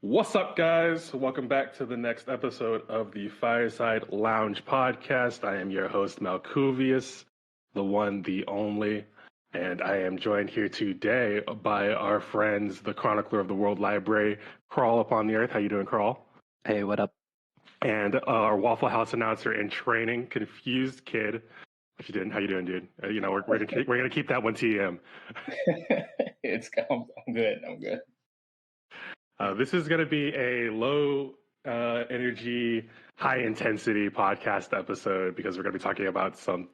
What's up, guys? Welcome back to the next episode of the Fireside Lounge podcast. I am your host, Malcuvius, the one, the only, and I am joined here today by our friends, the Chronicler of the World Library, Crawl Upon the Earth. How you doing, Crawl? Hey, what up? And our Waffle House announcer in training, Confused Kid. What you doing? How you doing, dude? We're gonna keep that one TM. I'm good. I'm good. This is going to be a low energy, high intensity podcast episode because we're going to be talking about some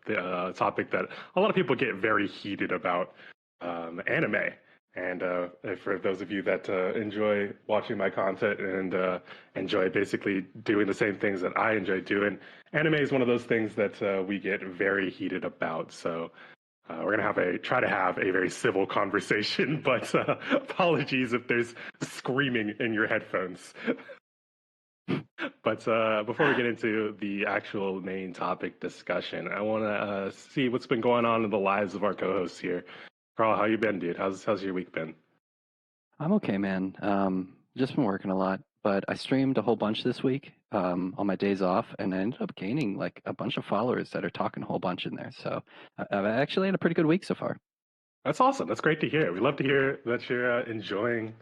topic that a lot of people get very heated about, anime. And for those of you that enjoy watching my content and enjoy basically doing the same things that I enjoy doing, anime is one of those things that we get very heated about. So we're going to try to have a very civil conversation, but apologies if there's screaming in your headphones. But before we get into the actual main topic discussion, I want to see what's been going on in the lives of our co-hosts here. Carl, how you been, dude? How's your week been? I'm okay, man. Just been working a lot, but I streamed a whole bunch this week on my days off, and I ended up gaining like a bunch of followers that are talking a whole bunch in there. So I've actually had a pretty good week so far. That's awesome. That's great to hear. We love to hear that you're enjoying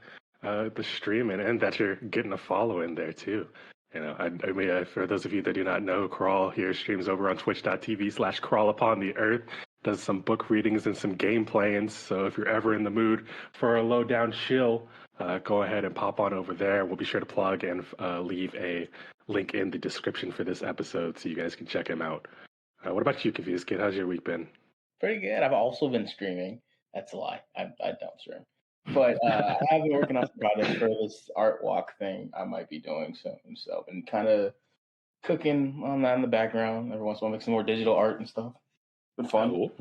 the stream and that you're getting a follow in there too. I mean, for those of you that do not know, Crawl here streams over on twitch.tv/CrawlUpontheEarth. Does some book readings and some game playing. So if you're ever in the mood for a low down chill, go ahead and pop on over there. We'll be sure to plug and leave a link in the description for this episode so you guys can check him out. What about you, Confused Kid? How's your week been? Pretty good. I've also been streaming. That's a lie. I don't stream. But I have been working on some projects for this art walk thing I might be doing soon. So I've been kind of cooking on that in the background. Every once in a while, make some more digital art and stuff. Been fun. Cool.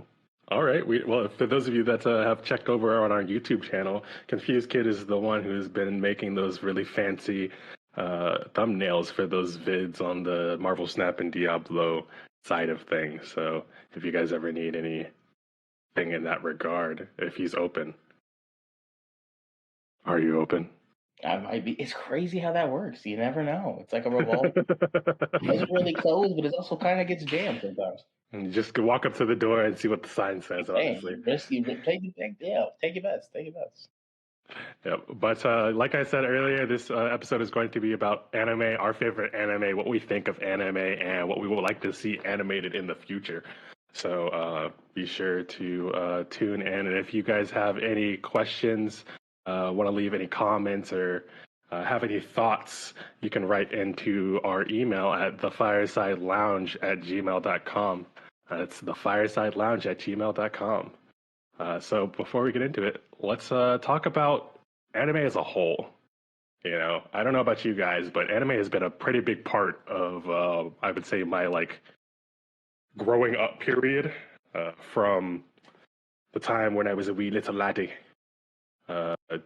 All right. Well, for those of you that have checked over on our YouTube channel, Confused Kid is the one who's been making those really fancy thumbnails for those vids on the Marvel Snap and Diablo side of things. So if you guys ever need anything in that regard, if he's open. Are you open? I might be. It's crazy how that works. You never know. It's like a revolver. It's really closed, but it also kind of gets jammed sometimes. And you just walk up to the door and see what the sign says, honestly. Take your bets. Yeah, but like I said earlier, this episode is going to be about anime, our favorite anime, what we think of anime, and what we would like to see animated in the future. So be sure to tune in. And if you guys have any questions, want to leave any comments or have any thoughts, you can write into our email at thefiresidelounge@gmail.com. It's thefiresidelounge@gmail.com. So before we get into it, let's talk about anime as a whole. I don't know about you guys, but anime has been a pretty big part of, I would say, my growing up period from the time when I was a wee little laddie.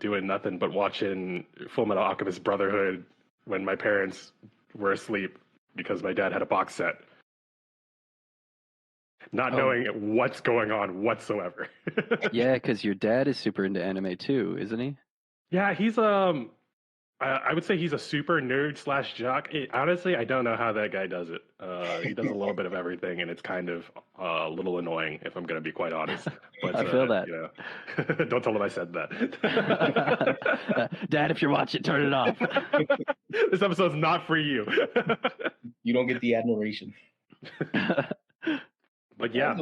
Doing nothing but watching Full Metal Alchemist Brotherhood when my parents were asleep because my dad had a box set. Not knowing what's going on whatsoever. Yeah, because your dad is super into anime too, isn't he? Yeah, he's I would say he's a super nerd / jock. Honestly, I don't know how that guy does it. He does a little bit of everything, and it's kind of a little annoying, if I'm going to be quite honest. But I feel that. Don't tell him I said that. Dad, if you're watching, turn it off. This episode's not for you. You don't get the admiration. But yeah,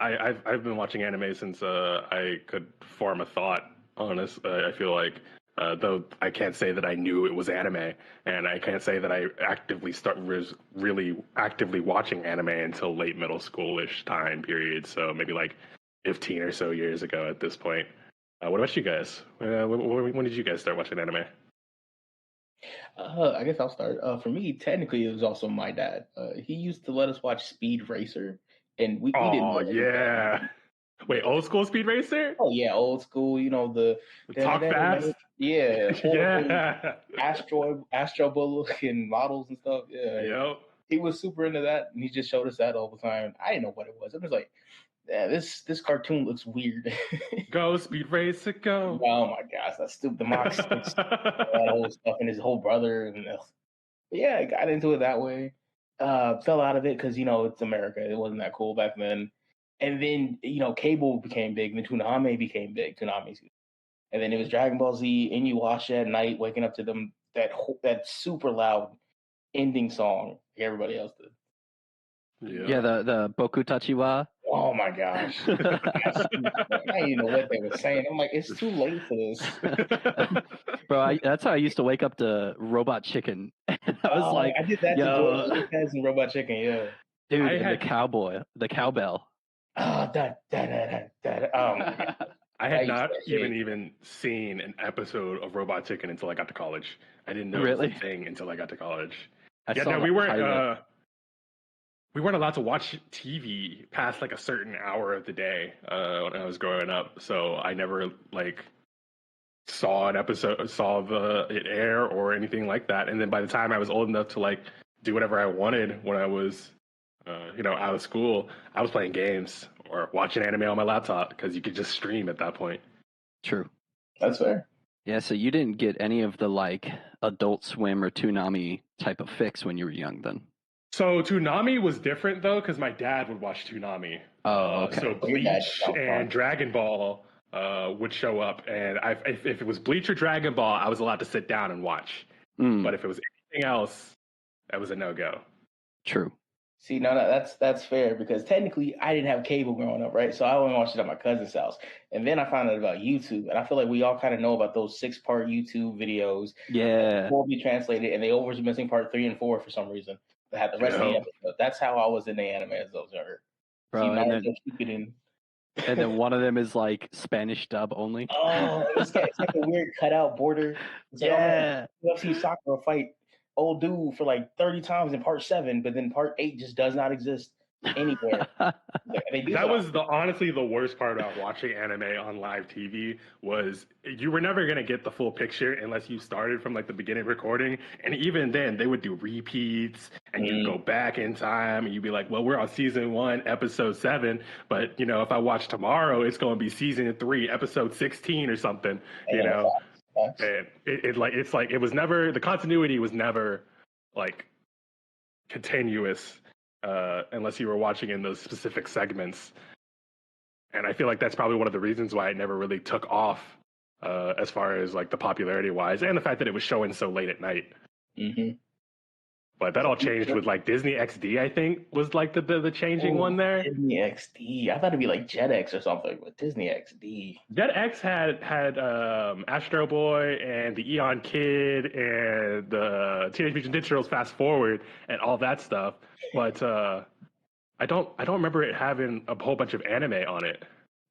I've been watching anime since I could form a thought. I feel like. Though I can't say that I knew it was anime, and I can't say that I was really actively watching anime until late middle school-ish time period. So maybe 15 or so years ago at this point. What about you guys? When did you guys start watching anime? I guess I'll start. For me, technically, it was also my dad. He used to let us watch Speed Racer, and we didn't know. Oh yeah. Wait, old school Speed Racer? Oh yeah, old school. The talk fast. Yeah, yeah. Astro Bullock and models and stuff. Yeah. Yep. He was super into that, and he just showed us that all the time. I didn't know what it was. It was like Yeah, this cartoon looks weird. Go, Speed Racer, go. Oh my gosh, that's stupid. The mock sticks, that whole stuff, and his whole brother, and yeah, I got into it that way. Fell out of it because it's America. It wasn't that cool back then. And then cable became big. And then Toonami became big. Toonami, and then it was Dragon Ball Z. And you watch it at night, waking up to them that super loud ending song like everybody else did. Yeah, the Boku Tachiwa. Oh my gosh. I didn't even know what they were saying. I'm like, it's too late for this. Bro, that's how I used to wake up to Robot Chicken. I was like, I did that to and Robot Chicken, yeah. Dude, the cowbell. Oh, da, da, da, da, da. Oh my God. I had not even seen an episode of Robot Chicken until I got to college. I didn't know it was a thing until I got to college. We weren't allowed to watch TV past like a certain hour of the day when I was growing up. So I never saw an episode, saw it air or anything like that. And then by the time I was old enough to do whatever I wanted when I was, out of school, I was playing games or watching anime on my laptop because you could just stream at that point. True. That's fair. Yeah, so you didn't get any of the Adult Swim or Toonami type of fix when you were young then? So Toonami was different though because my dad would watch Toonami. Oh, okay. So Bleach and Dragon Ball would show up, and if it was Bleach or Dragon Ball, I was allowed to sit down and watch. But if it was anything else, that was a no-go. True. See, no, that's fair because technically I didn't have cable growing up, right? So I only watched it at my cousin's house. And then I found out about YouTube. And I feel like we all kind of know about those 6-part YouTube videos. Yeah. Will be translated, and they was missing part 3 and 4 for some reason. They had the rest of the episode. That's how I was in the anime as those younger. Bro, and then one of them is Spanish dub only. Oh, it's like a weird cutout border. It's UFC Sakura fight old dude for 30 times in part 7, but then part 8 just does not exist anywhere. That was honestly the worst part about watching anime on live TV was you were never going to get the full picture unless you started from the beginning recording. And even then they would do repeats and you'd go back in time and you'd be like, well, we're on season 1, episode 7. But if I watch tomorrow, it's going to be season 3, episode 16 or something, And it was never, the continuity was never continuous unless you were watching in those specific segments. And I feel like that's probably one of the reasons why it never really took off as far as the popularity wise, and the fact that it was showing so late at night. Mm-hmm. But that all changed with Disney XD, I think, was the changing one there. Disney XD. I thought it'd be Jetix or something, but Disney XD. Jetix had Astro Boy and the Eon Kid and the Teenage Mutant Ninja Turtles Fast Forward and all that stuff. But I don't remember it having a whole bunch of anime on it.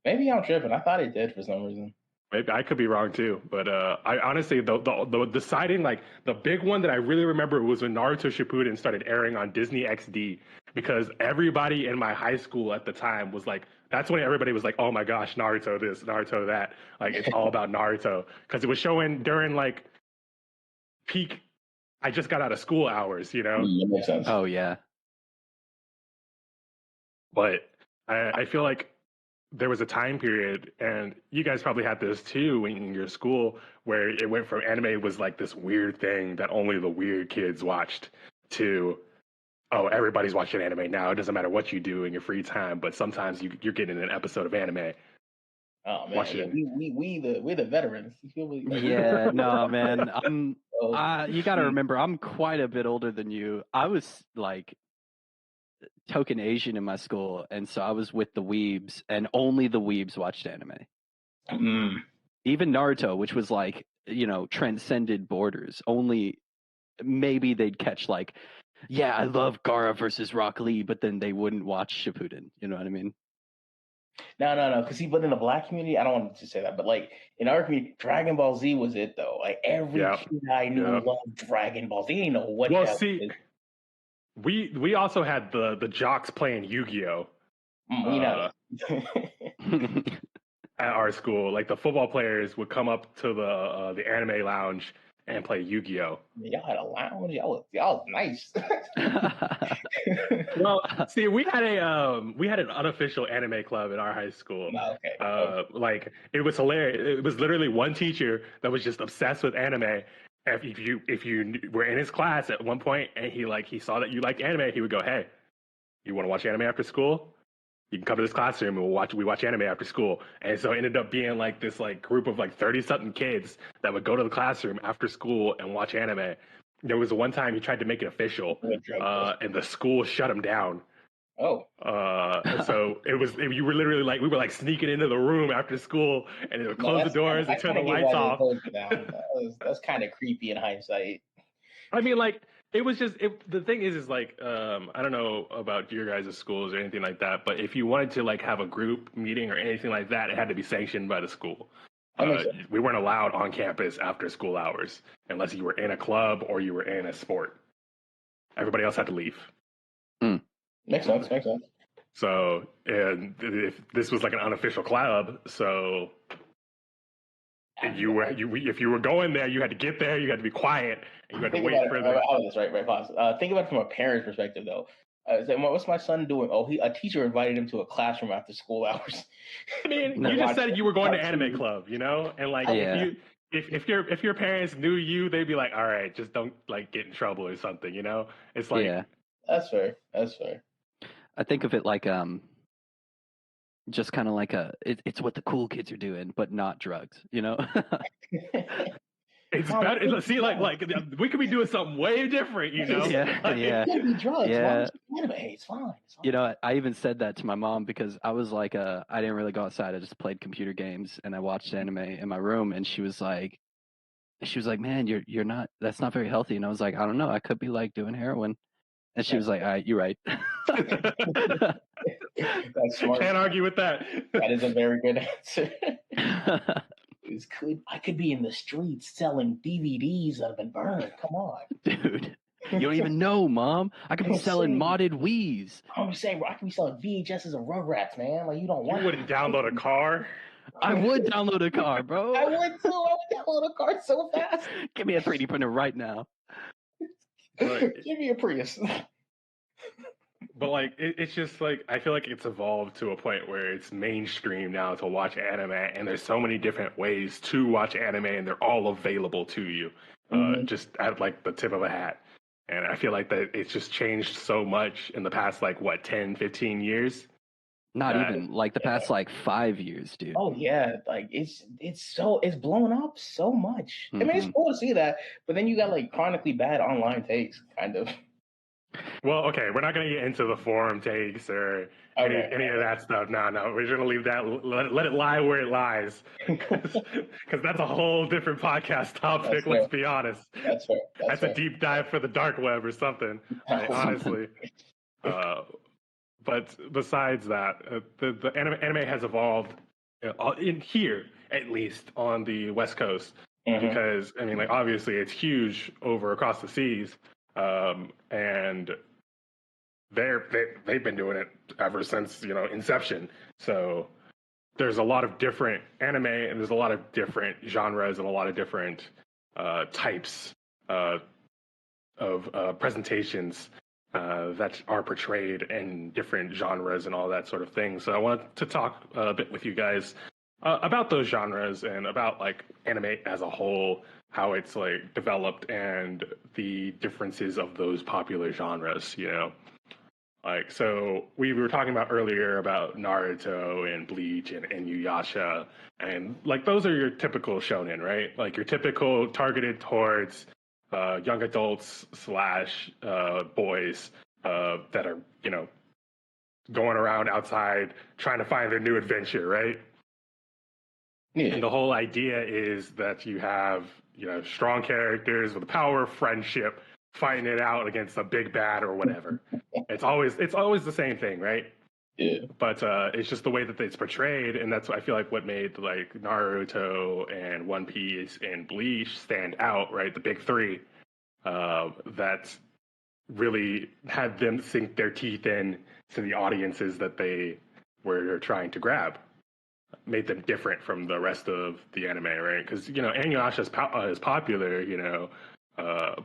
Maybe I'm tripping. I thought it did for some reason. Maybe I could be wrong too, but I honestly the deciding the big one that I really remember was when Naruto Shippuden started airing on Disney XD, because everybody in my high school at the time was that's when everybody was oh my gosh, Naruto this, Naruto that, it's all about Naruto, because it was showing during peak I just got out of school hours, That makes sense. Oh yeah. But I feel there was a time period, and you guys probably had this too in your school, where it went from anime was this weird thing that only the weird kids watched to, oh, everybody's watching anime now. It doesn't matter what you do in your free time, but sometimes you're getting an episode of anime. Oh man, we the veterans. Yeah, no man, you got to remember, I'm quite a bit older than you. I was token Asian in my school, and so I was with the weebs, and only the weebs watched anime. Even Naruto, which was transcended borders, only maybe they'd catch I love Gaara versus Rock Lee, but then they wouldn't watch Shippuden. You know what I mean? No. Because but in the Black community, I don't want to say that, but in our community, Dragon Ball Z was it though. Every kid I knew loved Dragon Ball Z. They didn't know what. Well, see. We also had the jocks playing Yu-Gi-Oh! At our school. The football players would come up to the anime lounge and play Yu-Gi-Oh. Y'all had a lounge. Y'all was nice. Well, see, we had an unofficial anime club in our high school. Okay. Like it was hilarious. It was literally one teacher that was just obsessed with anime. If you were in his class at one point and he saw that you liked anime, he would go, "Hey, you want to watch anime after school? You can come to this classroom and we watch anime after school." And so it ended up being like this like group of like 30-something kids that would go to the classroom after school and watch anime. There was one time he tried to make it official, and the school shut him down. Oh. So you were literally like, we were like sneaking into the room after school and they would close the doors and turn the lights off. That's kind of creepy in hindsight. I mean, like, it was just, the thing is like, I don't know about your guys' schools or anything like that, but if you wanted to like have a group meeting or anything like that, it had to be sanctioned by the school. We weren't allowed on campus after school hours unless you were in a club or you were in a sport. Everybody else had to leave. Makes sense. So, and if this was like an unofficial club, so if you were going there, you had to get there, you had to be quiet, and you had to wait for the. Right. Pause. Think about it from a parent's perspective, though. What's my son doing? Oh, a teacher invited him to a classroom after school hours. I mean, you just said you were going to anime club, you know, and like if your parents knew you, they'd be like, all right, just don't like get in trouble or something, you know. It's like That's fair. I think of it like just kind of like it's what the cool kids are doing, but not drugs, you know. It's better. See, like we could be doing something way different, you know. It could be drugs. Anime, it's fine. You know, I even said that to my mom because I was like, I didn't really go outside. I just played computer games and I watched anime in my room, and she was like, man, you're not. That's not very healthy. And I was like, I don't know. I could be like doing heroin. And she was like, all right, you're right. That's smart. Can't argue with that. That is a very good answer. I could be in the streets selling DVDs that have been burned. Come on. Dude, you don't even know, Mom. I could be selling modded Wiis. I'm saying, I could be selling VHSs of Rugrats, man. Like, you don't want. You wouldn't download a car? I would download a car, bro. I would too. I would download a car so fast. Give me a 3D printer right now. Give me a Prius. But like it's just like I feel like it's evolved to a point where it's mainstream now to watch anime, and there's so many different ways to watch anime, and they're all available to you, just at like the tip of a hat. And I feel like that it's just changed so much in the past 10, 15 years. Not even like the past 5 years, dude. Oh yeah, like it's blown up so much. I mean, it's cool to see that, but then you got like chronically bad online takes, kind of. Well, okay, we're not going to get into the forum takes or any of that stuff. No, we're going to leave that. Let it lie where it lies, because that's a whole different podcast topic. Let's be honest. That's fair. That's a deep dive for the dark web or something. Honestly. But besides that, the anime has evolved in here, at least on the West Coast, because I mean, like obviously it's huge over across the seas. And they've been doing it ever since inception. So there's a lot of different anime, and there's a lot of different genres and a lot of different types of presentations that are portrayed in different genres and all that sort of thing. So I wanted to talk a bit with you guys about those genres and about like anime as a whole, how it's like developed and the differences of those popular genres, like, so we were talking about earlier about Naruto and Bleach and Inuyasha, and like those are your typical shonen, right? Like your typical targeted towards young adults / boys that are going around outside trying to find their new adventure, right? Yeah. And the whole idea is that you have, strong characters with the power of friendship fighting it out against a big bad or whatever. It's always the same thing, right? Yeah. But it's just the way that it's portrayed, and that's I feel like what made like Naruto and One Piece and Bleach stand out, right? The big three that really had them sink their teeth in to the audiences that they were trying to grab. made them different from the rest of the anime, right? Because Inuyasha is popular,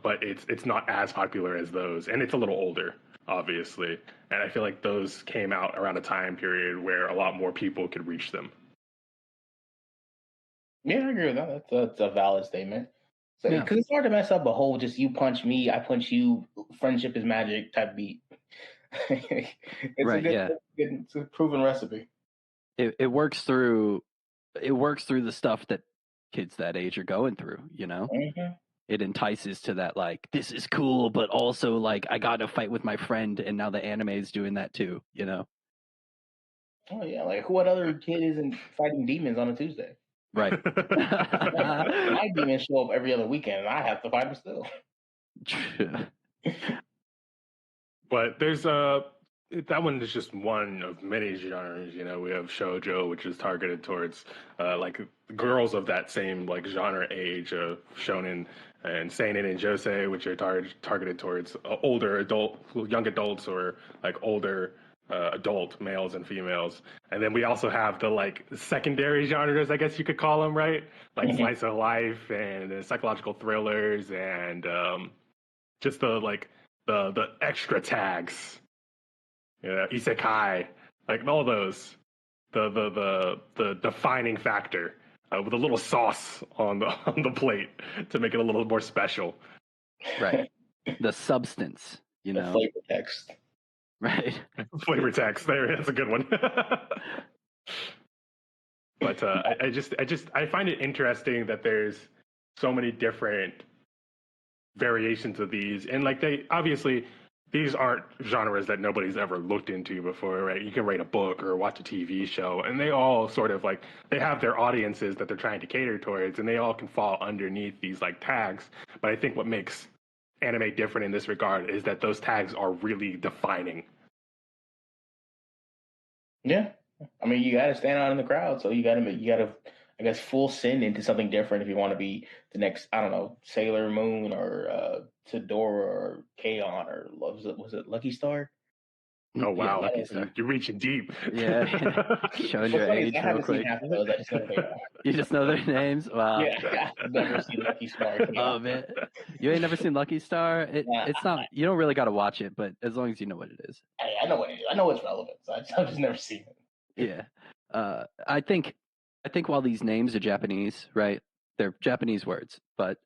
but it's not as popular as those, and it's a little older, obviously. And I feel like those came out around a time period where a lot more people could reach them. Yeah, I agree with that. That's a valid statement. So, Yeah. because it's hard to mess up a whole just you punch me, I punch you, friendship is magic type beat. It's Right, yeah. it's a proven recipe. It works through the stuff that kids that age are going through, Mm-hmm. It entices to that, like, this is cool, but also like I got to fight with my friend, and now the anime is doing that too, Oh yeah, like what other kid isn't fighting demons on a Tuesday? Right. My demons show up every other weekend, and I have to fight them still. But there's that one is just one of many genres. We have shoujo, which is targeted towards like girls of that same like genre age of shonen, and seinen and josei, which are targeted towards young adults, or like older adult males and females. And then we also have the like secondary genres, I guess you could call them, right? Like slice of life and psychological thrillers, and just the extra tags, isekai, like all those, the defining factor with a little sauce on the plate to make it a little more special. Right. The substance, The flavor text. Right. Flavor text. That's a good one. But I find it interesting that there's so many different variations of these, and like these aren't genres that nobody's ever looked into before, right? You can write a book or watch a TV show, and they all sort of like they have their audiences that they're trying to cater towards, and they all can fall underneath these like tags. But I think what makes anime different in this regard is that those tags are really defining. Yeah, I mean, you got to stand out in the crowd, so you got to, I guess, full send into something different if you want to be the next, I don't know, Sailor Moon or Todora or K-On! Or was it Lucky Star? Oh wow, yeah, Lucky Star. You're reaching deep. Yeah, showing your age real quick. You just know their names? Wow. Yeah, I've never seen Lucky Star. Oh man, you ain't never seen Lucky Star? It's not. You don't really got to watch it, but as long as you know what it is. Hey, I know what it is. I know it's relevant. So I've just never seen it. Yeah. I think while these names are Japanese, right? They're Japanese words, but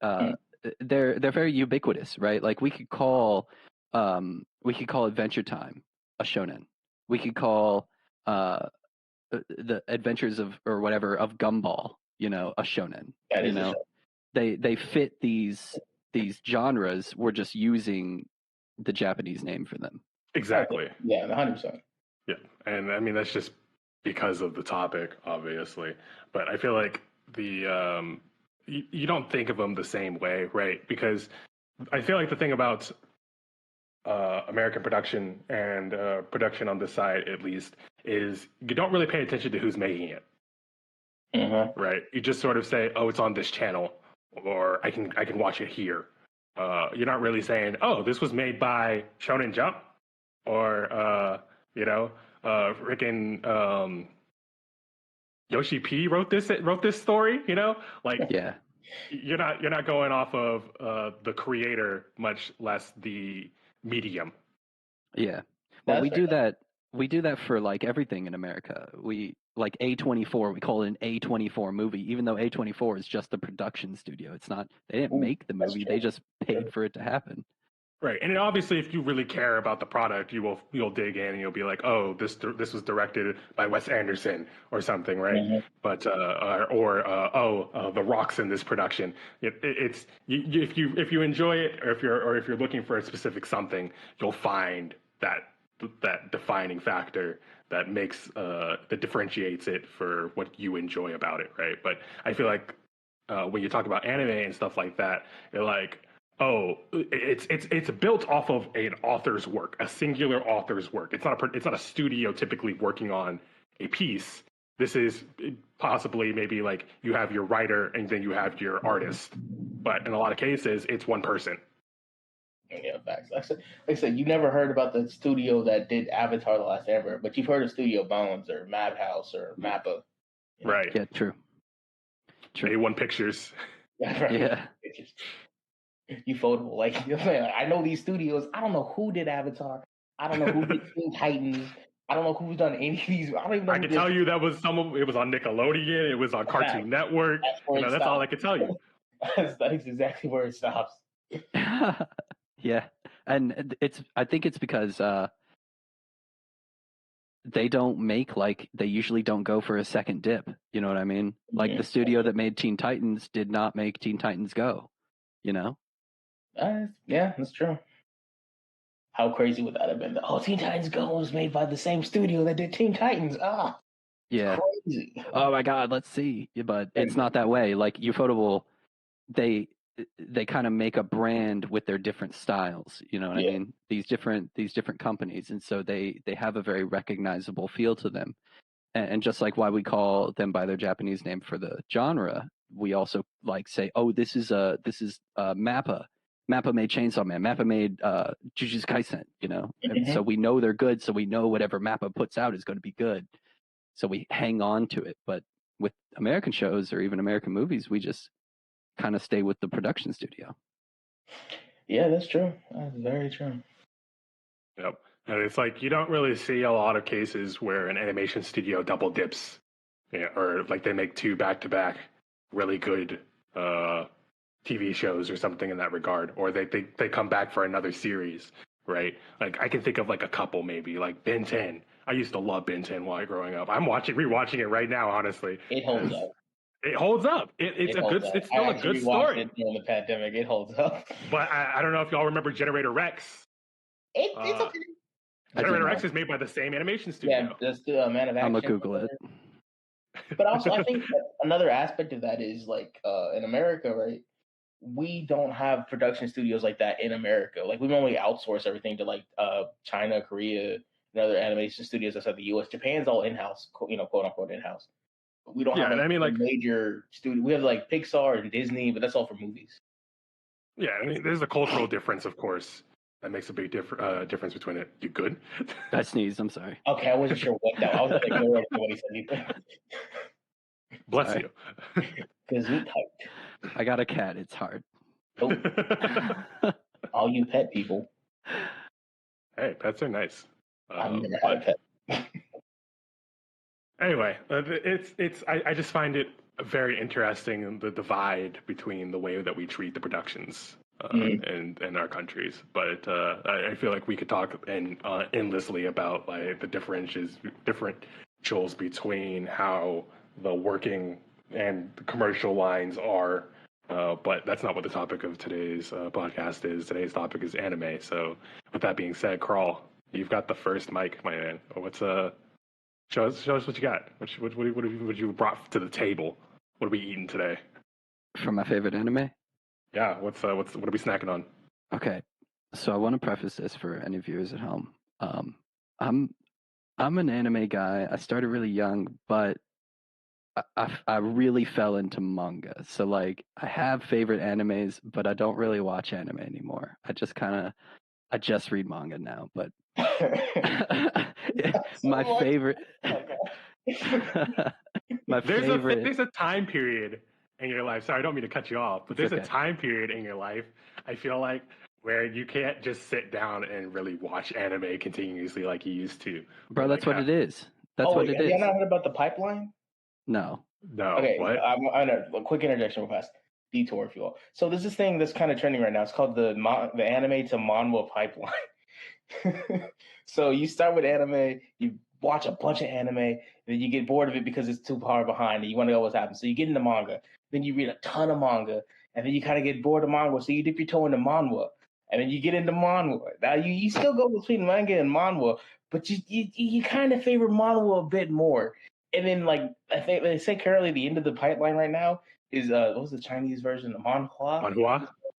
they're very ubiquitous, right? Like we could call Adventure Time a shonen. We could call the Adventures of or whatever of Gumball, a shonen. That is they fit these genres. We're just using the Japanese name for them. Exactly. Yeah, 100%. Yeah, and I mean that's just because of the topic, obviously. But I feel like you don't think of them the same way, right? Because I feel like the thing about American production and production on this side, at least, is you don't really pay attention to who's making it. Mm-hmm. Right? You just sort of say, "Oh, it's on this channel," or "I can watch it here." You're not really saying, "Oh, this was made by Shonen Jump," or freaking Yoshi P wrote this story. Like yeah. You're not going off of the creator, much less the medium. Yeah. Well, we do that for like everything in America. We like A24, we call it an A24 movie, even though A24 is just the production studio. It's not, they didn't make the movie, they just paid for it to happen. Right, and obviously, if you really care about the product, you'll dig in and you'll be like, oh, this was directed by Wes Anderson or something, right? Mm-hmm. But The Rock's in this production. If you enjoy it, or if you're looking for a specific something, you'll find that defining factor that makes that differentiates it for what you enjoy about it, right? But I feel like when you talk about anime and stuff like that, you're like, oh, it's built off of an author's work, a singular author's work. It's not a studio typically working on a piece. This is possibly maybe like you have your writer and then you have your artist, but in a lot of cases, it's one person. Yeah, facts. Like I said, you never heard about the studio that did Avatar: The Last Airbender, but you've heard of Studio Bones or Madhouse or Mappa. You know? Right. Yeah, true. A1 Pictures. Right. Yeah. Ufotable. Like, I know these studios. I don't know who did Avatar. I don't know who did Teen Titans. I don't know who's done any of these. I don't even know. I can tell you that was it was on Nickelodeon. It was on Cartoon Network. That's where That's all I can tell you. That's exactly where it stops. Yeah, and I think it's because they don't make they usually don't go for a second dip. You know what I mean? Like the studio that made Teen Titans did not make Teen Titans Go. You know? Yeah, that's true. How crazy would that have been? Oh, Teen Titans Go was made by the same studio that did Teen Titans. Yeah. Crazy. Oh my God, let's see. But it's not that way. Like Ufotable, they kind of make a brand with their different styles. You know what I mean? These different companies, and so they have a very recognizable feel to them. And just like why we call them by their Japanese name for the genre, we also say, oh, this is Mappa. Mappa made Chainsaw Man. Mappa made Jujutsu Kaisen, and so we know they're good. So we know whatever Mappa puts out is going to be good. So we hang on to it. But with American shows or even American movies, we just kind of stay with the production studio. Yeah, that's true. That's very true. Yep. And it's like you don't really see a lot of cases where an animation studio double dips, or like they make two back-to-back really good TV shows or something in that regard, or they come back for another series, right? Like I can think of like a couple maybe, like Ben 10. I used to love Ben 10 while growing up. I'm rewatching it right now, honestly. It holds up. It holds up. It's still a good story. It during the pandemic. It holds up. But I don't know if y'all remember Generator Rex. It's okay. Generator Rex is made by the same animation studio. Yeah, just Man of Action. I'm gonna Google it. But also, I think another aspect of that is like in America, right? We don't have production studios like that in America. Like we normally outsource everything to like China, Korea, and other animation studios outside the U.S. Japan's all in-house, quote unquote in-house. We don't have major studio. We have like Pixar and Disney, but that's all for movies. Yeah, I mean, there's a cultural difference, of course. That makes a big difference between it. You good? I sneezed. I'm sorry. Okay, I wasn't sure what that. I was like, no, what he said. Anything. Bless you. Because you typed. I got a cat. It's hard. Oh. All you pet people. Hey, pets are nice. I've never had a pet. Anyway, I just find it very interesting, the divide between the way that we treat the productions in our countries. But I feel like we could talk endlessly about like the differentials between how the working and the commercial lines are. But that's not what the topic of today's podcast is. Today's topic is anime. So with that being said, Crawl, you've got the first mic, my man. What's Show us what you got. What you brought to the table? What are we eating today? From my favorite anime? Yeah. What are we snacking on? Okay, so I want to preface this for any viewers at home. I'm an anime guy. I started really young, but I really fell into manga. So like I have favorite animes, but I don't really watch anime anymore. I just read manga now, but my favorite there's a time period in your life. Sorry, I don't mean to cut you off, but there's a time period in your life, I feel like, where you can't just sit down and really watch anime continuously like you used to. Bro, that's what it is. That's what it is. You not heard about the pipeline? No. Okay, what? I know. A quick interjection real fast. Detour, if you will. So there's this thing that's kind of trending right now. It's called the anime to manhwa pipeline. So you start with anime, you watch a bunch of anime, and then you get bored of it because it's too far behind, and you want to know what's happening. So you get into manga, then you read a ton of manga, and then you kind of get bored of manga, so you dip your toe into manhwa, and then you get into manhwa. Now you still go between manga and manhwa, but you kind of favor manhwa a bit more. And then like I think they say currently the end of the pipeline right now is what's the Chinese version of manhwa?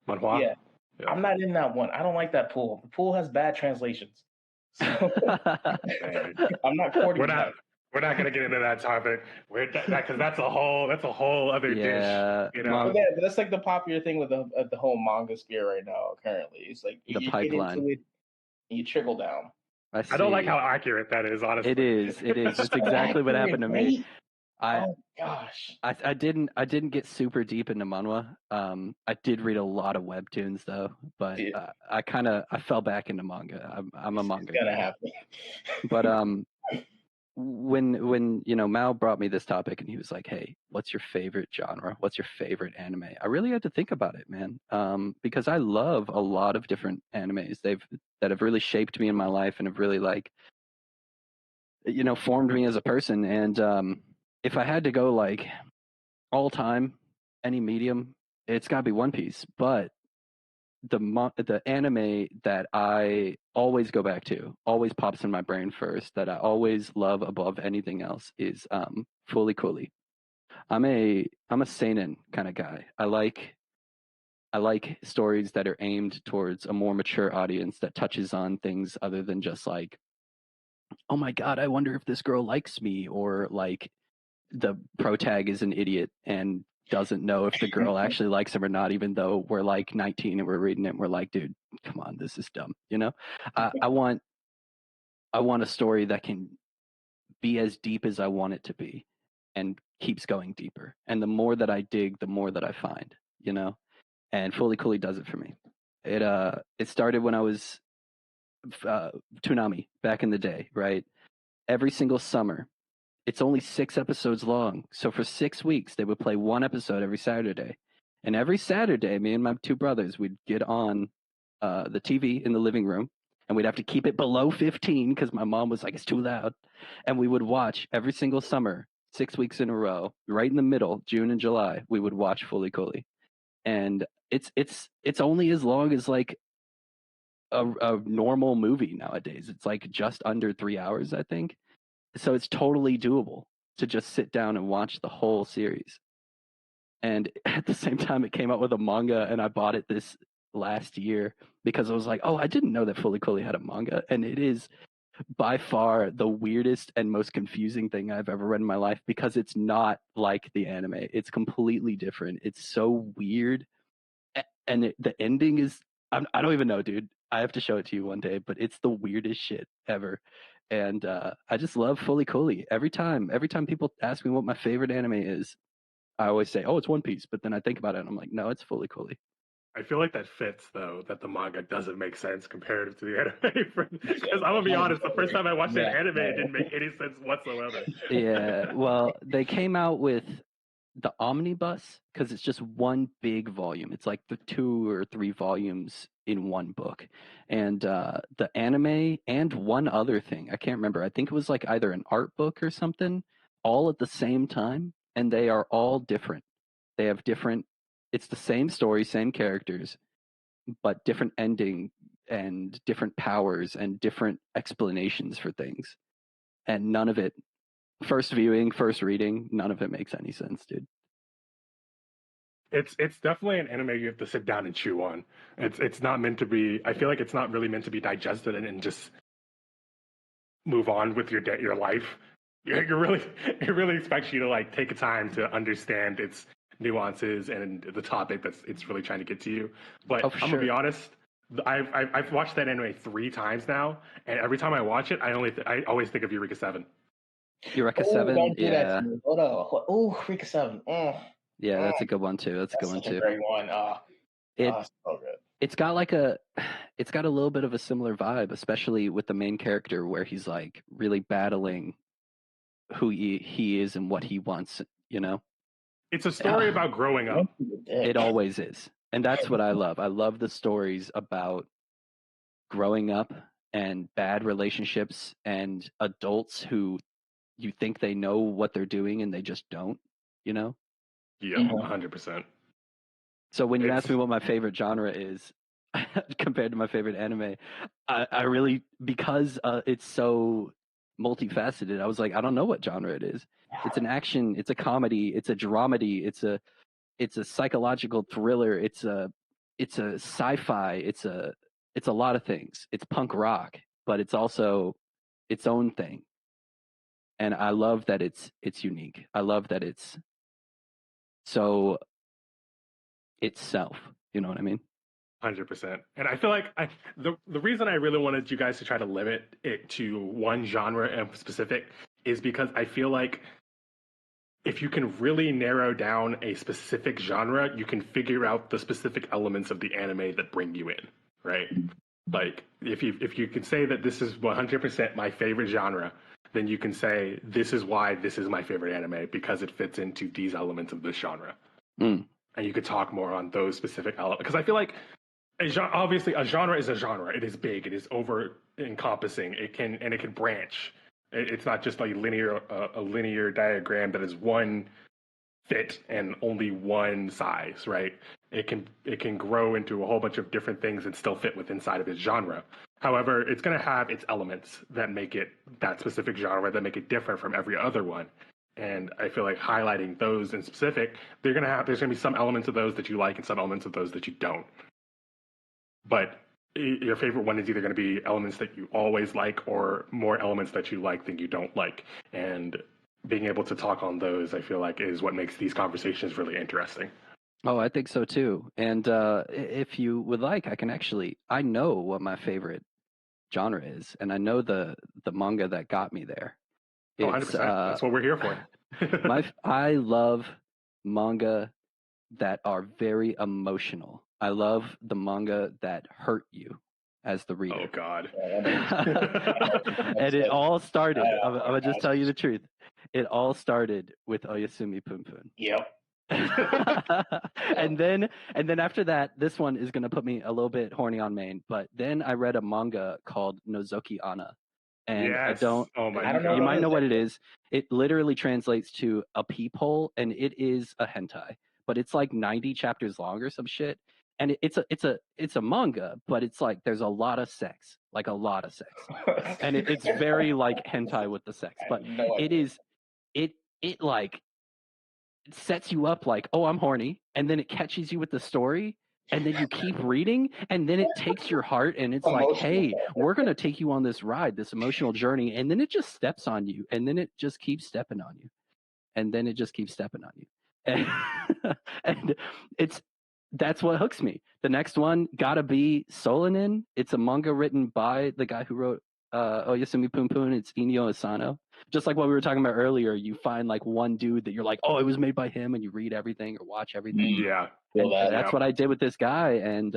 Manhwa. Yeah. I'm not in that one. I don't like that pool. The pool has bad translations. So I'm not courting that. We're not going to get into that topic. Because that's a whole other dish. You know? But that's like the popular thing with the whole manga sphere right now. Currently, it's like the pipeline. Get into it, and you trickle down. I don't like how accurate that is. Honestly, it is. It's exactly what happened to me. Oh gosh. I didn't get super deep into manhwa. I did read a lot of webtoons though, but Dude, I fell back into manga. I'm a it's manga gonna guy. happen. But when Mao brought me this topic and he was like, "Hey, what's your favorite genre? What's your favorite anime?" I really had to think about it, man. Because I love a lot of different animes. That have really shaped me in my life and have really like formed me as a person. And if I had to go like all time, any medium, it's got to be One Piece. But the anime that I always go back to, always pops in my brain first, that I always love above anything else is Fully Cooley. I'm a seinen kind of guy. I like stories that are aimed towards a more mature audience that touches on things other than just like, oh my god, I wonder if this girl likes me, or like the protag is an idiot and doesn't know if the girl actually likes him or not, even though we're like 19 and we're reading it and we're like, dude, come on, this is dumb. I want a story that can be as deep as I want it to be and keeps going deeper. And the more that I dig, the more that I find, and Fully Cooley does it for me. It started when I was Toonami back in the day, right? Every single summer. It's only 6 episodes long. So for 6 weeks, they would play one episode every Saturday. And every Saturday, me and my two brothers, we'd get on the TV in the living room, and we'd have to keep it below 15 because my mom was like, it's too loud. And we would watch every single summer, 6 weeks in a row, right in the middle, June and July, we would watch Fully Cooley. And it's only as long as like a normal movie nowadays. It's like just under 3 hours, I think. So it's totally doable to just sit down and watch the whole series. And at the same time, it came out with a manga, and I bought it this last year because I was like, oh, I didn't know that Fully Cooley had a manga. And it is by far the weirdest and most confusing thing I've ever read in my life, because it's not like the anime. It's completely different. It's so weird. And the ending is, I don't even know, dude. I have to show it to you one day, but it's the weirdest shit ever. And I just love Fully Cooley. Every time people ask me what my favorite anime is, I always say, oh, it's One Piece. But then I think about it and I'm like, no, it's Fully Cooley. I feel like that fits though, that the manga doesn't make sense comparative to the anime. Because I'm gonna be honest, the first time I watched an anime, it didn't make any sense whatsoever. Yeah, well, they came out with the omnibus because it's just one big volume. It's like the 2 or 3 volumes in one book. And the anime and one other thing, I can't remember. I think it was like either an art book or something, all at the same time. And they are all different. They have different, it's the same story, same characters, but different ending and different powers and different explanations for things. And none of it, first viewing, first reading, none of it makes any sense, dude. It's definitely an anime you have to sit down and chew on. It's not meant to be. I feel like it's not really meant to be digested and just move on with your life. You're really it really expects you to like take a time to understand its nuances and the topic it's really trying to get to you. But I'm gonna be honest. I've watched that anime 3 times now, and every time I watch it, I always think of Eureka 7. Eureka 7, don't do yeah. that to me. Hold on. Oh, Eureka 7. Yeah, that's a good one too. That's a good one such too. a great one. So good. It's got a little bit of a similar vibe, especially with the main character where he's like really battling who he is and what he wants, It's a story about growing up. It always is. And that's what I love. I love the stories about growing up and bad relationships and adults who you think they know what they're doing and they just don't, Yeah, 100%. So when you ask me what my favorite genre is compared to my favorite anime, I really, because it's so multifaceted, I was like, I don't know what genre it is. It's an action, it's a comedy, it's a dramedy, it's a psychological thriller, it's a sci-fi, it's a lot of things. It's punk rock, but it's also its own thing. And I love that it's unique. I love that it's so itself. You know what I mean? 100%. And I feel like the reason I really wanted you guys to try to limit it to one genre in specific is because I feel like if you can really narrow down a specific genre, you can figure out the specific elements of the anime that bring you in, right? Like if you can say that this is 100% my favorite genre, then you can say this is why this is my favorite anime because it fits into these elements of this genre. Mm. And you could talk more on those specific elements because I feel like obviously a genre is a genre. It is big. It is over encompassing. It can branch. It's not just like a linear diagram that is one fit and only one size, right? It can grow into a whole bunch of different things and still fit within inside of its genre. However, it's going to have its elements that make it that specific genre that make it different from every other one. And I feel like highlighting those in specific, there's going to be some elements of those that you like and some elements of those that you don't. But your favorite one is either going to be elements that you always like or more elements that you like than you don't like. And being able to talk on those, I feel like, is what makes these conversations really interesting. Oh, I think so too. And if you would like, I know what my favorite genre is, and I know the manga that got me there. Oh, 100%. That's what we're here for. I love manga that are very emotional. I love the manga that hurt you as the reader. Oh, God. And it all started, I'm going to just tell you the truth. It all started with Oyasumi Punpun. Yep. and then after that, this one is going to put me a little bit horny on main. But then I read a manga called Nozoki Ana. And yes. Oh my God. You might know what it is. It literally translates to a peephole, and it is a hentai, but it's like 90 chapters long or some shit. And it's a manga, but it's like there's a lot of sex, and it's very like hentai with the sex. But it like it sets you up like, oh, I'm horny, and then it catches you with the story. And then you keep reading, and then it takes your heart, and it's like, hey, we're going to take you on this ride, this emotional journey. And then it just steps on you, and then it just keeps stepping on you. And then it just keeps stepping on you. And that's what hooks me. The next one gotta be Solanin. It's a manga written by the guy who wrote Oyasumi Punpun. It's Inyo Asano. Just like what we were talking about earlier, you find like one dude that you're like, oh, it was made by him, and you read everything or watch everything. Yeah. And that's what I did with this guy. And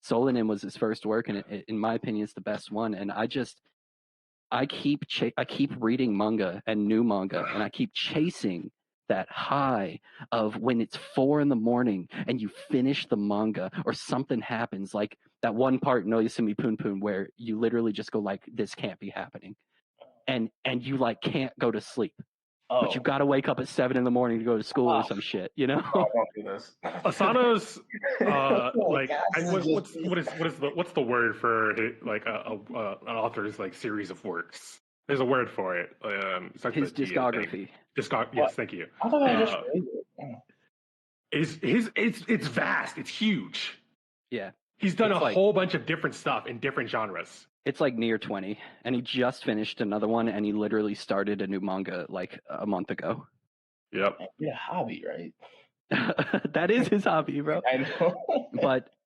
Solanin was his first work, and in my opinion, it's the best one. And I keep reading manga and new manga, and I keep chasing that high of when it's 4 a.m. and you finish the manga or something happens, like that one part in Oyasumi Punpun where you literally just go like, this can't be happening, and you like can't go to sleep. Oh. But you got to wake up at 7 a.m. to go to school or some shit, you know? Oh, I don't do this. Asano's like, what's the word for like an author's like series of works? There's a word for it. His discography. Yes, thank you. I thought I just it's vast. It's huge. Yeah. He's done a whole bunch of different stuff in different genres. It's like near 20, and he just finished another one, and he literally started a new manga like a month ago. Yep. Yeah, hobby, right? That is his hobby, bro. I know.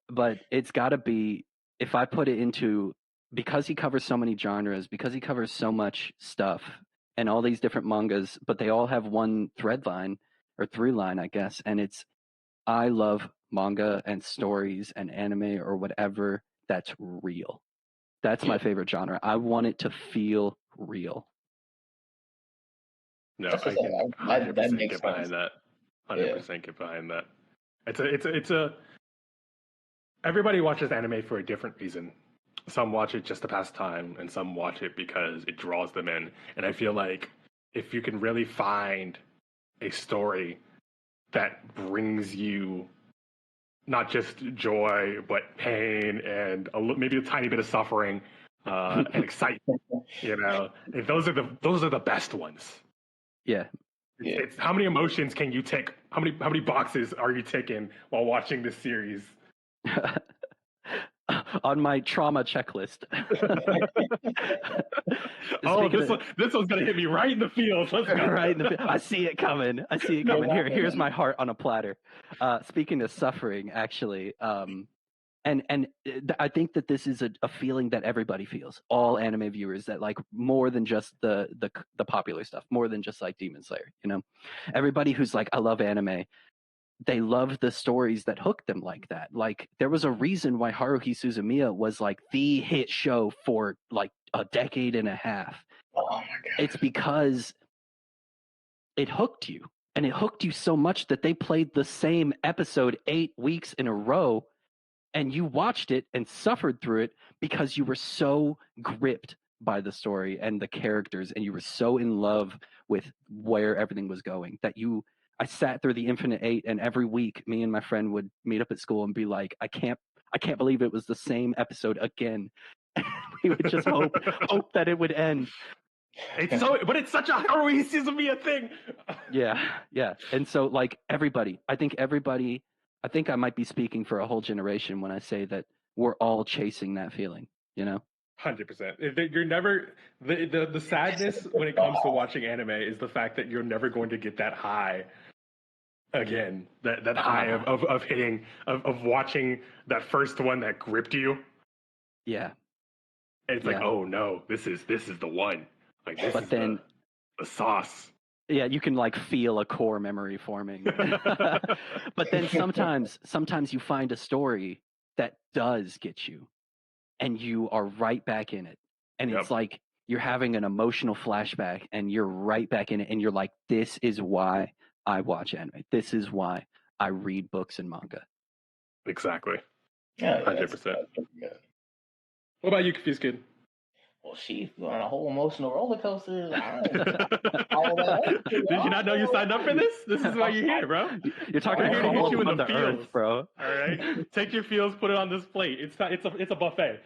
but it's got to be, if I put it into, because he covers so many genres, because he covers so much stuff and all these different mangas, but they all have one thread line or through line, I guess, and it's, I love manga and stories and anime or whatever that's real. That's my favorite genre. I want it to feel real. No, I can 100% get behind that. 100% get behind that. It's a. Everybody watches anime for a different reason. Some watch it just to pass time, and some watch it because it draws them in. And I feel like if you can really find a story that brings you not just joy, but pain and maybe a tiny bit of suffering and excitement. You know, and those are the best ones. Yeah. It's how many emotions can you take? How many boxes are you taking while watching this series? On my trauma checklist. This one's gonna hit me right in the feels. Let's go. Right in the field. I see it coming. Here's my heart on a platter. Speaking of suffering, actually, And I think that this is a feeling that everybody feels, all anime viewers, that like more than just the popular stuff, more than just like Demon Slayer, you know, everybody who's like, I love anime, they love the stories that hook them like that. Like there was a reason why Haruhi Suzumiya was like the hit show for like a decade and a half. Oh my god! It's because it hooked you, and it hooked you so much that they played the same episode 8 weeks in a row, and you watched it and suffered through it because you were so gripped by the story and the characters, and you were so in love with where everything was going that I sat through the Infinite Eight, and every week me and my friend would meet up at school and be like, I can't believe it was the same episode again. We would just hope that it would end. But it's such a Haruhi Suzumiya thing. Yeah. And so like everybody, I think I might be speaking for a whole generation when I say that we're all chasing that feeling, you know? 100%. You're never the sadness when it comes to watching anime is the fact that you're never going to get that high again. That high of hitting of watching that first one that gripped you. Yeah. And it's like, oh no, this is the one. Like this is the sauce. Yeah, you can like feel a core memory forming. But then sometimes you find a story that does get you, and you are right back in it. And it's like you're having an emotional flashback, and you're right back in it, and you're like, this is why I watch anime. This is why I read books and manga. Exactly. Yeah, 100%. What about you, Confused Kid? Well, she's on a whole emotional roller coaster. Did you not know you signed up for this? This is why you're here, bro. You're talking here to hit you in the feels, earth, bro. All right, take your feels, put it on this plate. It's a buffet.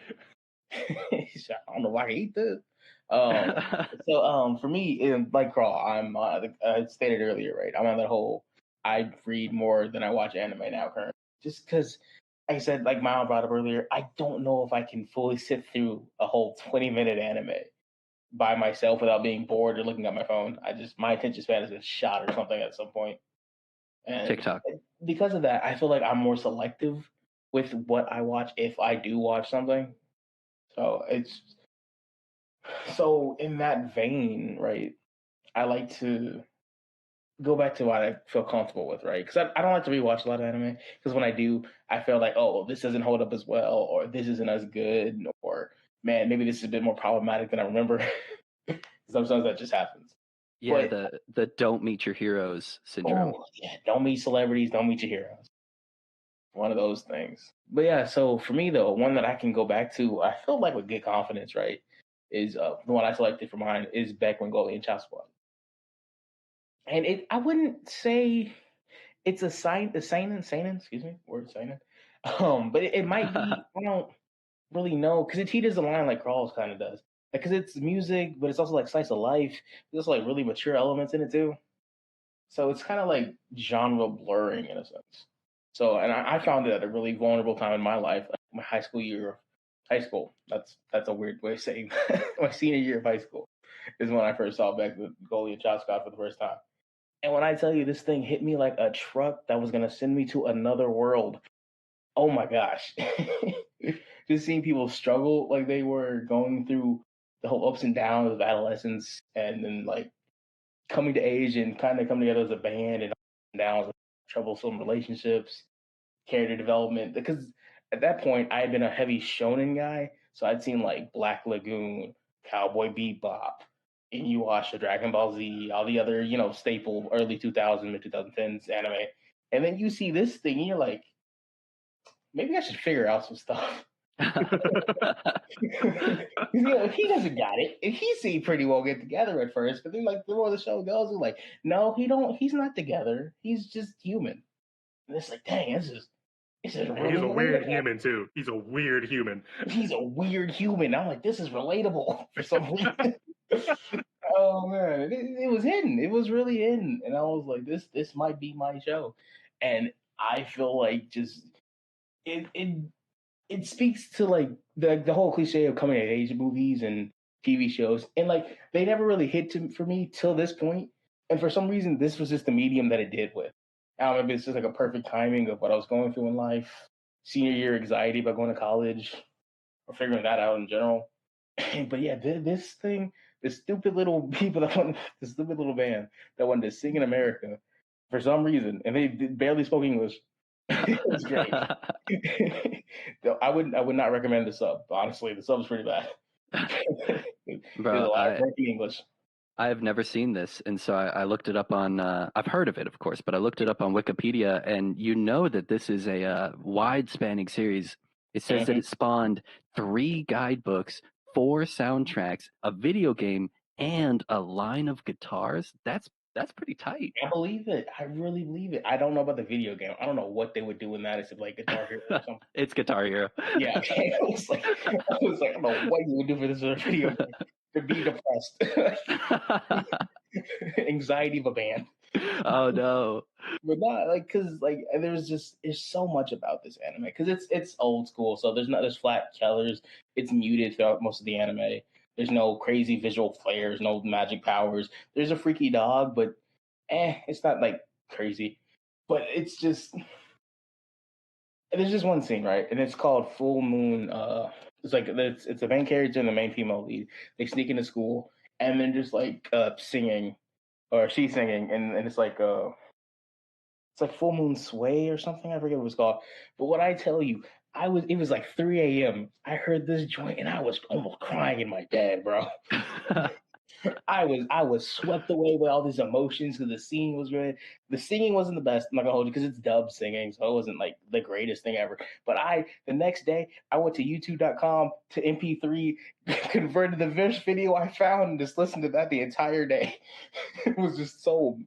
I don't know why I eat this. So for me, like Crawl, I'm I stated earlier, right? I'm on that whole I read more than I watch anime now currently, just because. Like I said, like Mal brought up earlier, I don't know if I can fully sit through a whole 20-minute anime by myself without being bored or looking at my phone. My attention span has been shot or something at some point. And TikTok. Because of that, I feel like I'm more selective with what I watch if I do watch something. So in that vein, right, I like to go back to what I feel comfortable with, right? Because I don't like to rewatch a lot of anime, because when I do, I feel like, oh, this doesn't hold up as well, or this isn't as good, or man, maybe this is a bit more problematic than I remember. Sometimes that just happens. Yeah, but, the don't meet your heroes syndrome. Oh, yeah, don't meet celebrities, don't meet your heroes. One of those things. But yeah, so for me though, one that I can go back to, I feel like with good confidence, right, is the one I selected for mine is Beck Rangoli Child Squad. And I wouldn't say it's a seinen, excuse me, word seinen. But it might be, I don't really know, because it teeters the line like Crawls kind of does. Because it's music, but it's also like slice of life. There's like really mature elements in it too. So it's kind of like genre blurring in a sense. So, and I found it at a really vulnerable time in my life, like my high school. That's a weird way of saying my senior year of high school is when I first saw Beck Rangoli and Child Squad for the first time. And when I tell you this thing hit me like a truck that was going to send me to another world, oh my gosh. Just seeing people struggle like they were going through the whole ups and downs of adolescence, and then like coming to age and kind of coming together as a band, and ups and downs, troublesome relationships, character development. Because at that point, I had been a heavy shonen guy. So I'd seen like Black Lagoon, Cowboy Bebop, Inuyasha, Dragon Ball Z, all the other, staple early 2000s, mid 2010s anime. And then you see this thing, and you're like, maybe I should figure out some stuff. If he doesn't got it, if he seemed pretty well get together at first, but then like the more the show goes, it's like, no, he's not together. He's just human. And it's like, dang, this is really he's a weird human too. He's a weird human. He's a weird human. I'm like, this is relatable for some reason. Oh man, it was hidden. It was really hidden, and I was like, this might be my show. And I feel like just it speaks to like the whole cliche of coming of age movies and TV shows, and like they never really hit for me till this point. And for some reason, this was just the medium that it did with. I don't know if it's just like a perfect timing of what I was going through in life. senior year anxiety about going to college or figuring that out in general. But yeah, this thing, this stupid little people this stupid little band that wanted to sing in America for some reason, and they barely spoke English. It was great. I would not recommend the sub. Honestly, the sub's pretty bad. There's a lot of broken English. I have never seen this, and so I looked it up on. I've heard of it, of course, but I looked it up on Wikipedia, and you know that this is a wide-spanning series. It says that it spawned 3 guidebooks, 4 soundtracks, a video game, and a line of guitars. That's pretty tight. I believe it. I really believe it. I don't know about the video game. I don't know what they would do in that. It's like Guitar Hero or something. It's Guitar Hero. Yeah, okay. I was like, I don't know what you would do for this video game. To be depressed. Anxiety of a band. Oh no. But not because there's so much about this anime because it's old school, so there's flat colors. It's muted throughout most of the anime. There's no crazy visual flares, no magic powers. There's a freaky dog, but it's not like crazy. But it's just there's just one scene, right? And it's called Full Moon. It's the main character and the main female lead. They sneak into school and then just singing, or she's singing, and it's like Full Moon Sway or something. I forget what it was called. But what I tell you, it was like 3 a.m. I heard this joint and I was almost crying in my bed, bro. I was swept away by all these emotions because the scene was great. The singing wasn't the best. I'm not gonna hold you because it's dub singing, so it wasn't like the greatest thing ever. But the next day I went to YouTube.com to MP3, converted the first video I found, and just listened to that the entire day. It was just so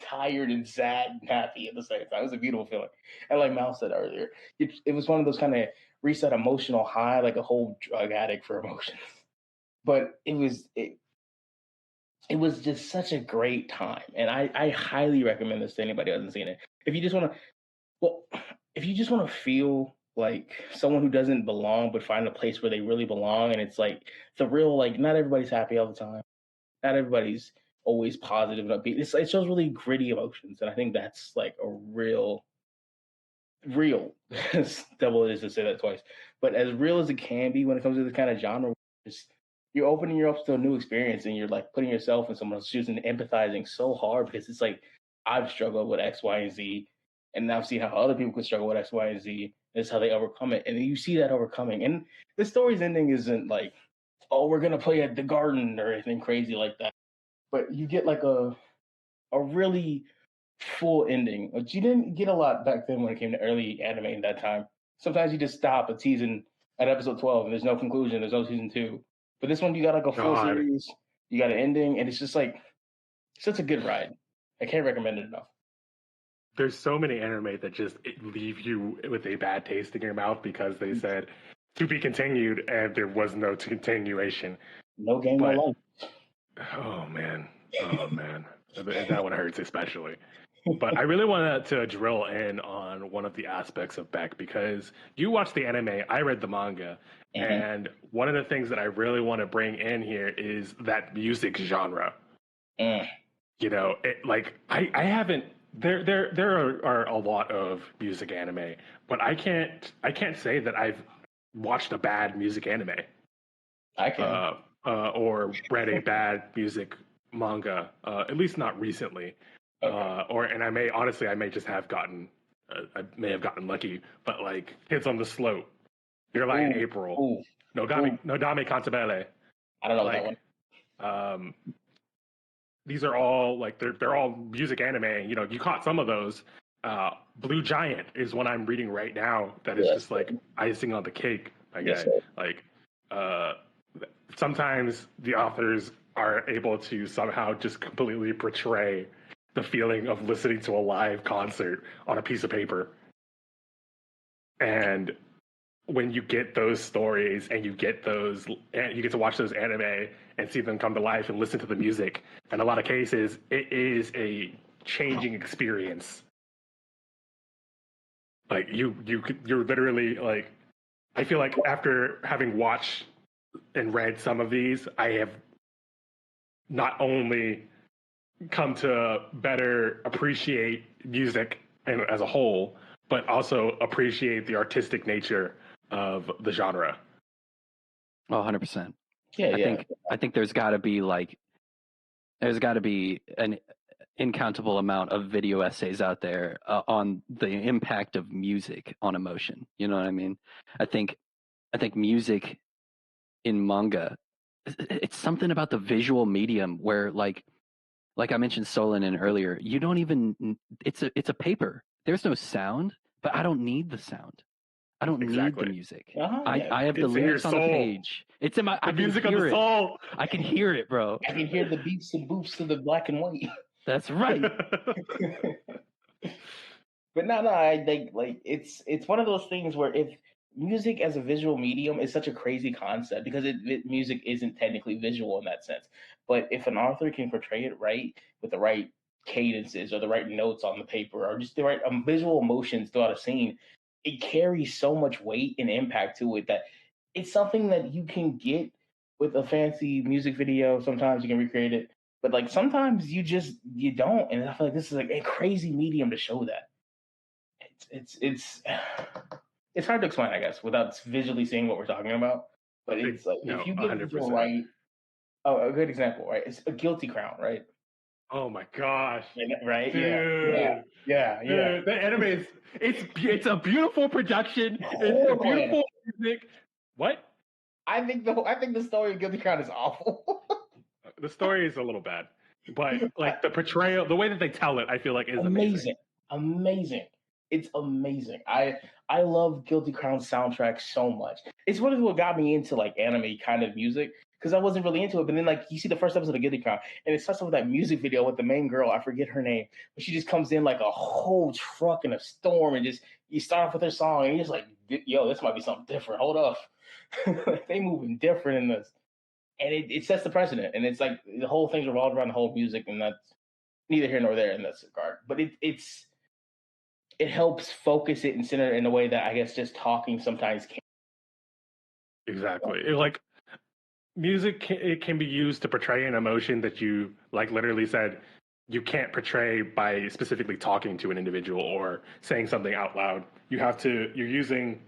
tired and sad and happy at the same time. It was a beautiful feeling. And like Mal said earlier, it was one of those kind of reset emotional high, like a whole drug addict for emotions. But it was just such a great time, and I highly recommend this to anybody who hasn't seen it. If you just want to feel like someone who doesn't belong but find a place where they really belong, and it's like the real, like, not everybody's happy all the time, not everybody's always positive and upbeat. It shows really gritty emotions, and I think that's like a real double it is to say that twice, but as real as it can be when it comes to this kind of genre. You're opening your up to a new experience, and you're like putting yourself in someone else's shoes and empathizing so hard because it's like I've struggled with X, Y, and Z, and I've seen how other people could struggle with X, Y, and Z. That's how they overcome it, and you see that overcoming. And the story's ending isn't like, oh, we're gonna play at the garden or anything crazy like that, but you get like a really full ending, which you didn't get a lot back then when it came to early anime in that time. Sometimes you just stop at episode 12, and there's no conclusion. There's no season 2. But this one, you got like a full series, you got an ending, and it's just like such a good ride. I can't recommend it enough. There's so many anime that just leave you with a bad taste in your mouth because they said to be continued, and there was no continuation. No game, no life. Oh man, that one hurts especially. But I really wanted to drill in on one of the aspects of Beck because you watched the anime, I read the manga, and one of the things that I really want to bring in here is that music genre. You know, I haven't. There are a lot of music anime, but I can't say that I've watched a bad music anime. I can. Or read a bad music manga, at least not recently. Okay. And I may just have gotten, I may have gotten lucky, but like Kids on the Slope, Your Lie in April, Nodame Cantabile. I don't know that one. These are all like they're all music anime. You know, you caught some of those. Blue Giant is one I'm reading right now. That is just like icing on the cake. I guess. Like, sometimes the authors are able to somehow just completely portray the feeling of listening to a live concert on a piece of paper. And when you get those stories and you get to watch those anime and see them come to life and listen to the music, in a lot of cases, it is a changing experience. Like you're literally like, I feel like after having watched and read some of these, I have not only come to better appreciate music and as a whole, but also appreciate the artistic nature of the genre. Oh, 100%. Yeah, I think there's got to be an incountable amount of video essays out there on the impact of music on emotion. You know what I mean? I think music in manga, it's something about the visual medium where like I mentioned Solanin earlier, you don't even, it's a paper. There's no sound, but I don't need the sound. I don't need the music. I have the It's in your lyrics on the soul. page. It's in my, I The can music of hear the it. soul. I can hear it, bro. I can hear the beeps and boops of the black and white. That's right. But no, I think like it's one of those things where if music as a visual medium is such a crazy concept because music isn't technically visual in that sense. But if an author can portray it right with the right cadences or the right notes on the paper or just the right visual emotions throughout a scene, it carries so much weight and impact to it that it's something that you can get with a fancy music video. Sometimes you can recreate it, but like sometimes you don't. And I feel like this is like a crazy medium to show that. It's hard to explain, I guess, without visually seeing what we're talking about. But it's like if you get 100%. the right, a good example, right? It's a Guilty Crown, right? Oh my gosh! Right? Dude. Yeah. Dude, the anime is it's a beautiful production. It's a beautiful music. What? I think the story of Guilty Crown is awful. The story is a little bad, but like the portrayal, the way that they tell it, I feel like is amazing. Amazing. It's amazing. I love Guilty Crown's soundtrack so much. It's really what got me into like anime kind of music because I wasn't really into it. But then like you see the first episode of Guilty Crown and it starts off with that music video with the main girl. I forget her name, but she just comes in like a whole truck in a storm and just you start off with her song and you're just like, yo, this might be something different. Hold up, they moving different in this, and it sets the precedent. And it's like the whole thing's revolved around the whole music, and that's neither here nor there in that regard. But it helps focus it and center it in a way that I guess just talking sometimes can't. Exactly. Like music, it can be used to portray an emotion that you, like literally said, you can't portray by specifically talking to an individual or saying something out loud. You're using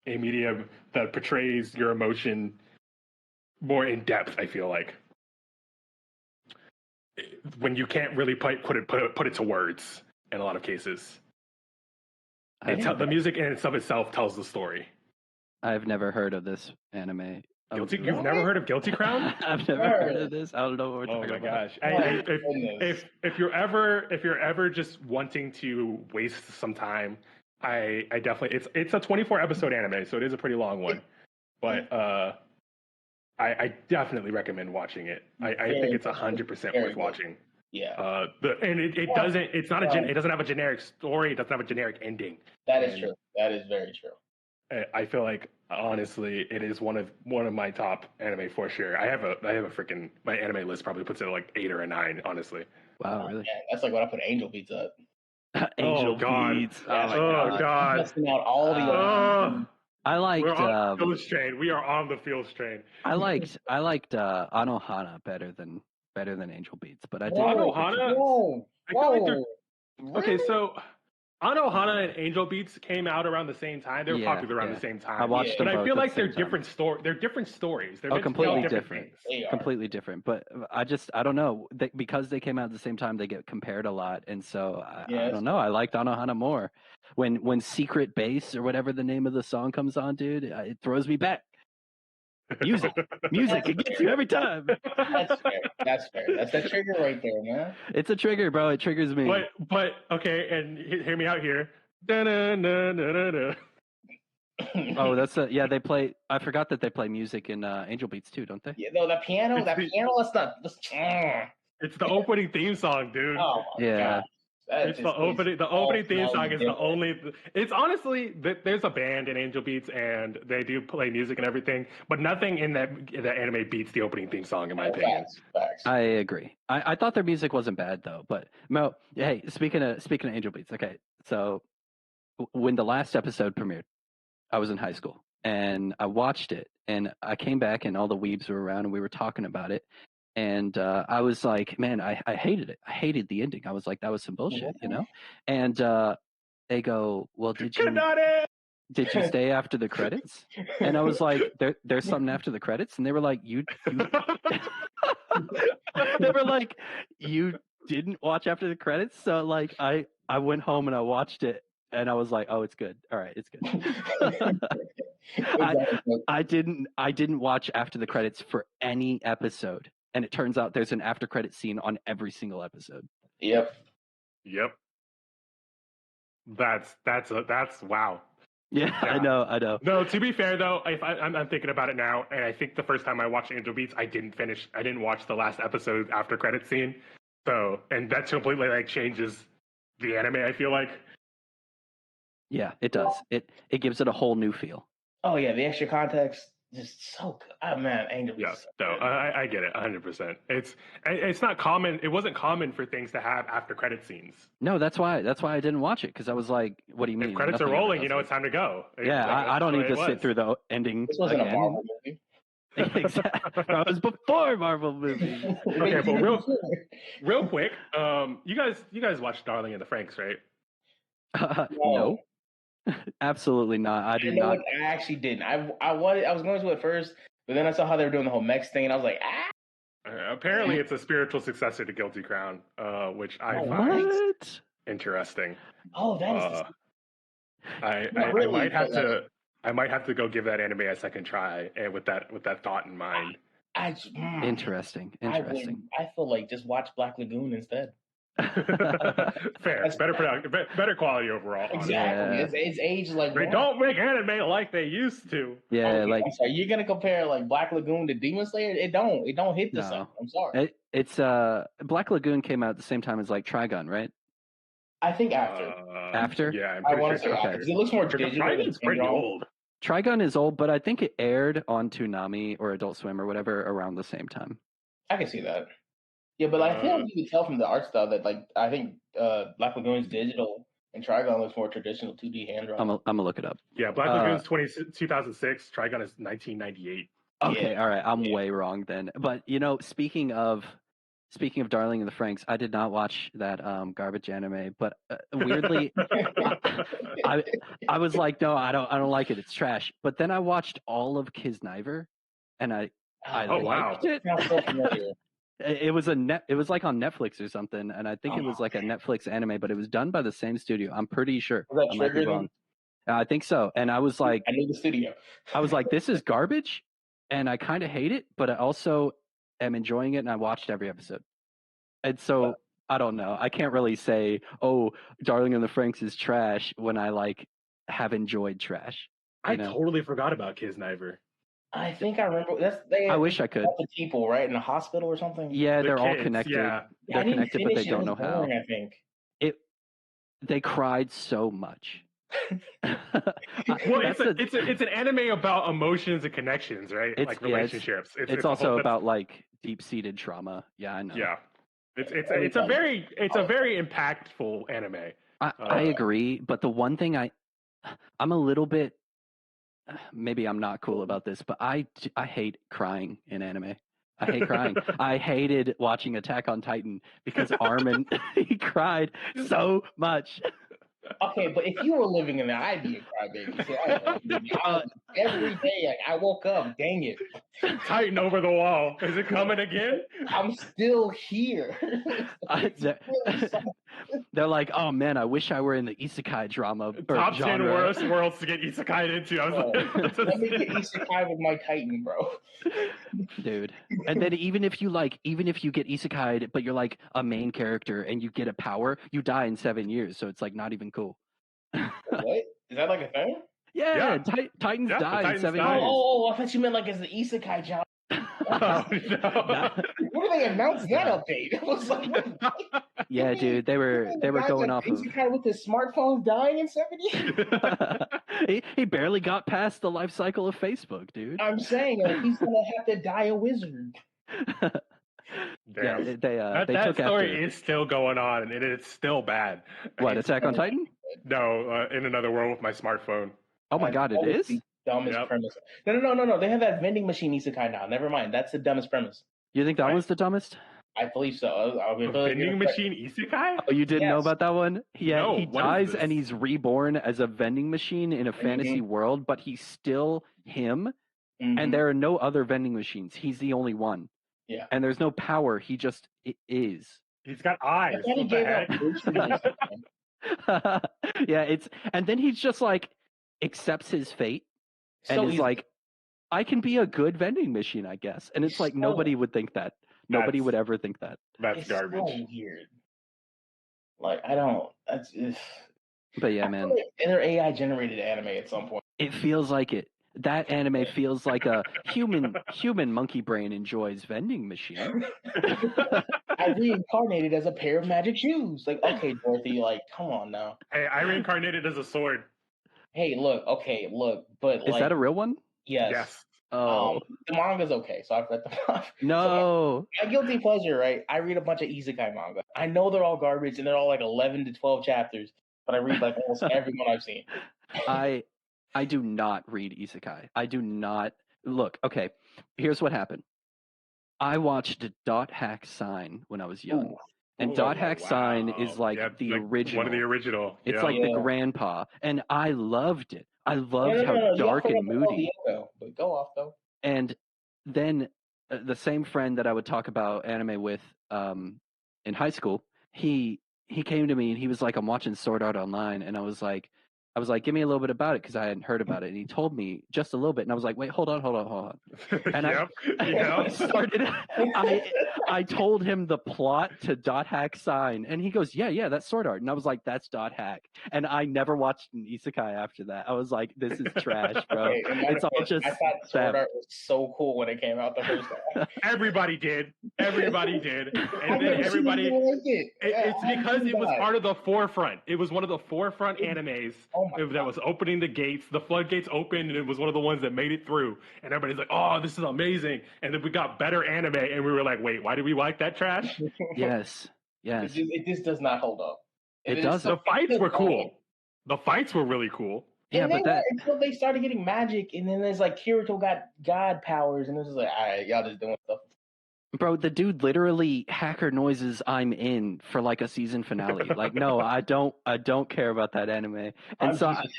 a medium that portrays your emotion more in depth, I feel like. When you can't really put it to words in a lot of cases. The music in itself tells the story. I've never heard of this anime. You've never heard of Guilty Crown? I've never heard of this. I don't know what we're talking about. Oh my gosh! If you're ever just wanting to waste some time, I definitely it's a 24 episode anime, so it is a pretty long one, but I definitely recommend watching it. I think it's 100% worth watching. Yeah. It doesn't have a generic story. It doesn't have a generic ending. That is true. That is very true. I feel like honestly, it is one of my top anime for sure. I have a freaking my anime list probably puts it at like 8 or a 9. Honestly. Wow, really? Yeah, that's like what I put Angel Beats at. Angel Beats. Oh god. Testing out all the. I liked. We're on the Fields train. We are on the Fields train. I liked Anohana better than Angel Beats, but I did. Anohana. I feel like they're really? okay. So Anohana and Angel Beats came out around the same time. They were popular around the same time. I watched them but both I feel like they're different stories. They're different stories. They're completely different. Things. Completely different. But I don't know. Because they came out at the same time, they get compared a lot, and so I don't know. I liked Anohana more. When Secret Base or whatever the name of the song comes on, dude, it throws me back. Music, it gets you every time. That's fair. That's that trigger right there, man. It's a trigger, bro. It triggers me. But okay, and hear me out here. Da-na-na-na-na-na. Oh, they play. I forgot that they play music in Angel Beats too, don't they? Yeah, no, that piano. That's not. It's the opening theme song, dude. Oh my God. It's the opening theme song is the only. It's honestly there's a band in Angel Beats and they do play music and everything, but nothing in that anime beats the opening theme song in my opinion. Facts. I agree. I thought their music wasn't bad though, but Mo, hey, speaking of Angel Beats, okay, so when the last episode premiered, I was in high school and I watched it and I came back and all the weebs were around and we were talking about it. And I was like, man, I hated it. I hated the ending. I was like, that was some bullshit, you know? And they go, well, did you stay after the credits? And I was like, there's something after the credits, and they were like, you they were like, you didn't watch after the credits. So like I went home and I watched it, and I was like, oh, it's good. All right, it's good. I didn't watch after the credits for any episode, and it turns out there's an after credit scene on every single episode. Yep. That's wow. Yeah, I know. No, to be fair though, if I'm thinking about it now, and I think the first time I watched Angel Beats, I didn't watch the last episode after credit scene. So, and that completely like changes the anime, I feel like. Yeah, it does. It gives it a whole new feel. Oh yeah, the extra context just so good. Oh man, Angel Beats. Yeah, So no, I get it 100%. It's not common. It wasn't common for things to have after credit scenes. No, that's why I didn't watch it, because I what do you mean? If credits are rolling, it's time to go. Yeah, I don't need to sit through the ending. this wasn't again. a Marvel movie. Exactly. That was before Marvel movies. Okay, but real quick, you guys watched Darling in the Franxx, right? No. Absolutely not. I did not. I actually didn't. I was going to at first, but then I saw how they were doing the whole Mex thing, and I was like, Apparently, it's a spiritual successor to Guilty Crown, which I find interesting. Oh, that is. I might have to go give that anime a second try, and with that thought in mind. Interesting. I feel like just watch Black Lagoon instead. Fair. It's better quality overall. Exactly. Yeah. It's aged like they don't make anime like they used to. Yeah, I'm sorry, you're gonna compare like Black Lagoon to Demon Slayer? It don't hit the same. I'm sorry. It's Black Lagoon came out at the same time as like Trigun, right? I think after. After? Yeah, I want to say after. It looks more digital. Trigun's pretty old. Trigun is old, but I think it aired on Toonami or Adult Swim or whatever around the same time. I can see that. Yeah, but I feel like you can tell from the art style that like I think Black Lagoon's digital and Trigun looks more traditional 2D hand drawn. I'm gonna look it up. Yeah, Black Lagoon's 2006. Trigun is 1998. Okay, all right, I'm way wrong then. But speaking of Darling in the Franxx, I did not watch that garbage anime, but weirdly, I was like, no, I don't like it. It's trash. But then I watched all of Kisniver, and I liked it. It was like on Netflix or something, and I think it was like a Netflix anime, but it was done by the same studio. I'm pretty sure. Was that Trigger? I think so. And I was like, I knew the studio. I was like, this is garbage, and I kind of hate it, but I also am enjoying it, and I watched every episode. And so I don't know. I can't really say, oh, Darling in the Franxx is trash when I like have enjoyed trash. I totally forgot about Kisniver. I think I remember. I wish I could. The people, right, in a hospital or something. Yeah, they're all connected. Yeah. They're connected, but they don't know how. I think they cried so much. Well, it's an anime about emotions and connections, right? Like relationships. It's also about like deep-seated trauma. Yeah, I know. Yeah, it's a very impactful anime. I agree, but the one thing I'm a little bit. Maybe I'm not cool about this, but I hate crying in anime. I hate crying. I hated watching Attack on Titan because Armin he cried so much. Okay, but if you were living in there, I'd be a crybaby. So every day, I woke up. Dang it! Titan over the wall. Is it coming again? I'm still here. They're like, oh man, I wish I were in the isekai drama. Top genre. 10 worst worlds to get isekai into. I was like, let me get isekai with my Titan, bro. Dude, and then even if you get isekai'd, but you're like a main character and you get a power, you die in 7 years. So it's like not even cool. What? Is that like a thing? Yeah. Titans die in 7 years. Oh, I thought you meant like as the isekai job. Oh, no. When did they announce that update? It was like, yeah, dude, they were going off of isekai with his smartphone dying in 7 years. he barely got past the life cycle of Facebook, dude. I'm saying he's gonna have to die a wizard. Damn. Yeah, that story is still going on, and it's still bad. What, Attack on Titan? No, in another world with my smartphone. Oh my god, it is? The dumbest premise. No. They have that vending machine isekai now. Never mind. That's the dumbest premise. You think that was the dumbest? I believe so. I'll be A really vending machine isekai? Oh, you didn't know Yes. about that one? No, He what is dies this? and he's reborn as a vending machine in a fantasy world, but he's still him, and there are no other vending machines. He's the only one. Yeah. And there's no power. He just is. He's got eyes. I thought he What the gave out heck? groceries or something. Yeah, and then he's just like accepts his fate and So is easy. like, I can be a good vending machine, I guess. And it's like So- nobody would think that. Nobody That's- would ever think that. That's it's garbage. so weird. Like I don't. That's. But yeah, I man, feel like they're AI generated anime at some point. it feels like it. That anime feels like a human monkey brain enjoys vending machine. I reincarnated as a pair of magic shoes. Like, okay, Dorothy, like, come on now. Hey, I reincarnated as a sword. Hey, look, but Is like, that a real one? yes. Yes. Oh The manga's okay, so I've read the manga. no! My guilty pleasure, right? I read a bunch of isekai manga. I know they're all garbage and they're all like 11 to 12 chapters, but I read like almost every one I've seen. I do not read isekai. I do not look. Okay, here's what happened. I watched Dot Hack Sign when I was young, and Ooh, Dot Hack Sign wow. is like Yep, the like original. One of the original. It's yeah. like the Yeah. grandpa, and I loved it. I loved No, how you dark forgot and about moody. Diego, but go off though. And then the same friend that I would talk about anime with in high school, he came to me and he was like, "I'm watching Sword Art Online," and I was like, "Give me a little bit about it," because I hadn't heard about it. And he told me just a little bit, and I was like, "Wait, hold on." And yep. I Yep. started. I told him the plot to Dot Hack Sign, and he goes, "Yeah, that's Sword Art." And I was like, "That's Dot Hack." And I never watched an isekai after that. I was like, "This is trash, bro." Okay, in my It's all defense, just I thought Sword theft. Art was so cool when it came out the first time. Everybody did. Everybody did. I've And then never seen everybody. anything like it. It's I because knew it was that. part of the forefront. It was one of the forefront animes Oh my that was opening the gates. The floodgates opened, and it was one of the ones that made it through. And everybody's like, "Oh, this is amazing!" And then we got better anime, and we were like, "Wait, why did we like that trash?" Yes. It just does not hold up. It is doesn't. The fights were cool. The fights were really cool. Yeah, And but they that were until they started getting magic, and then there's like Kirito got god powers, and it was like, all right, y'all just doing stuff. bro, the dude literally hacker noises I'm in for like a season finale. Like, no, I don't care about that anime. And I'm so Jesus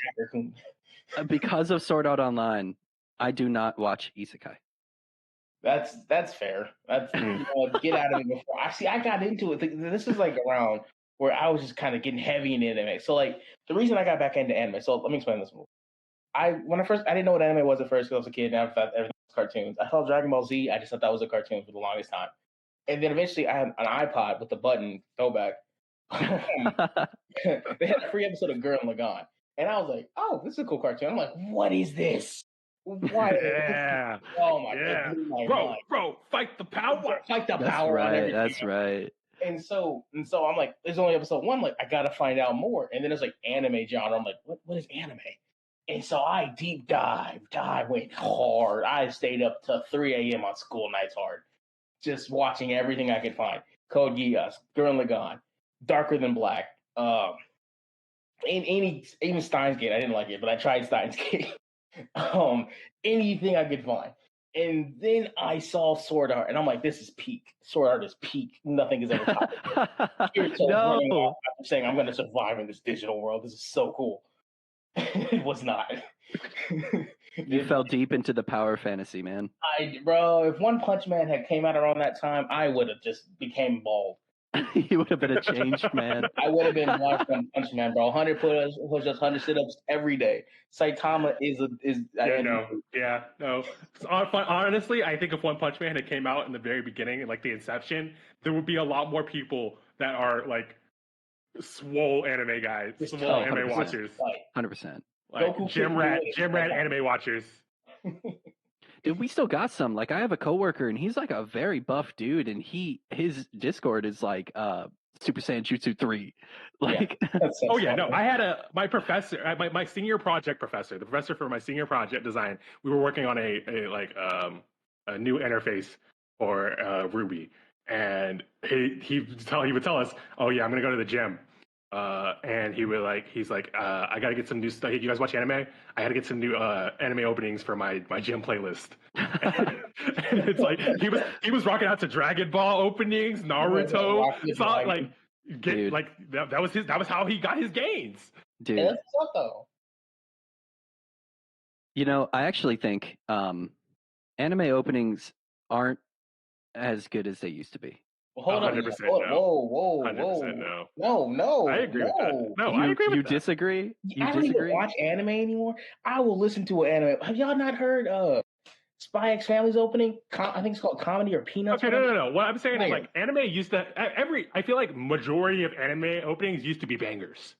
Hacker. because of Sword Art Online, I do not watch isekai. That's fair. That's get out of it before. I got into it. This is like around where I was just kind of getting heavy in anime. So like the reason I got back into anime. So let me explain this. I didn't know what anime was at first because I was a kid. And I thought everything was cartoons. I saw Dragon Ball Z. I just thought that was a cartoon for the longest time. And then eventually I had an iPod with the button throwback. They had a free episode of Gurren Lagann. And I was like, oh, this is a cool cartoon. I'm like, what is this? Why? Yeah. Oh my Yeah. god. Bro, fight the power. Fight the That's power on right. everything. That's right. And so I'm like, there's only episode 1. Like, I gotta find out more. And then there's like anime genre. I'm like, what is anime? And so I deep dived. I went hard. I stayed up till 3 a.m. on school nights hard, just watching everything I could find. Code Geass, Gurren Lagann, Darker Than Black, and even Steins Gate. I didn't like it, but I tried Steins Gate. Anything I could find. And then I saw Sword Art, and I'm like, this is peak. Sword Art is peak. Nothing is ever topped. No. I'm saying I'm going to survive in this digital world. This is so cool. It was not. You fell deep into the power fantasy, man. Bro, if One Punch Man had came out around that time, I would have just became bald. You would have been a changed man. I would have been like One Punch Man, bro. 100 push-ups, 100 sit-ups every day. Saitama is. No. Honestly, I think if One Punch Man had came out in the very beginning, like the inception, there would be a lot more people that are like swole anime guys, swole anime 100%. watchers, 100%. like gym rat anime watchers. Dude, we still got some. Like, I have a coworker, and he's like a very buff dude, and his Discord is like Super Saiyan Jutsu 3. Like, oh yeah, no. I had my professor, my senior project professor, the professor for my senior project design. We were working on a new interface for Ruby, and he would tell us, "Oh yeah, I'm gonna go to the gym." and he's like, I gotta get some new stuff. Hey, you guys watch anime? I gotta get some new anime openings for my gym playlist. And it's like he was rocking out to Dragon Ball openings, Naruto, Dude. that was how he got his gains. Dude, Yeah, that's what's up though. you know, I actually think anime openings aren't as good as they used to be. Well, hold on. 100% Whoa, no. whoa, 100% no. No. I agree with that. No, I agree with You that. disagree? You I don't disagree? even watch anime anymore. I will listen to an anime. Have y'all not heard Spy X Family's opening? I think it's called Comedy or Peanuts. Okay, no. What I'm saying is Fire. like anime used to I feel like majority of anime openings used to be bangers.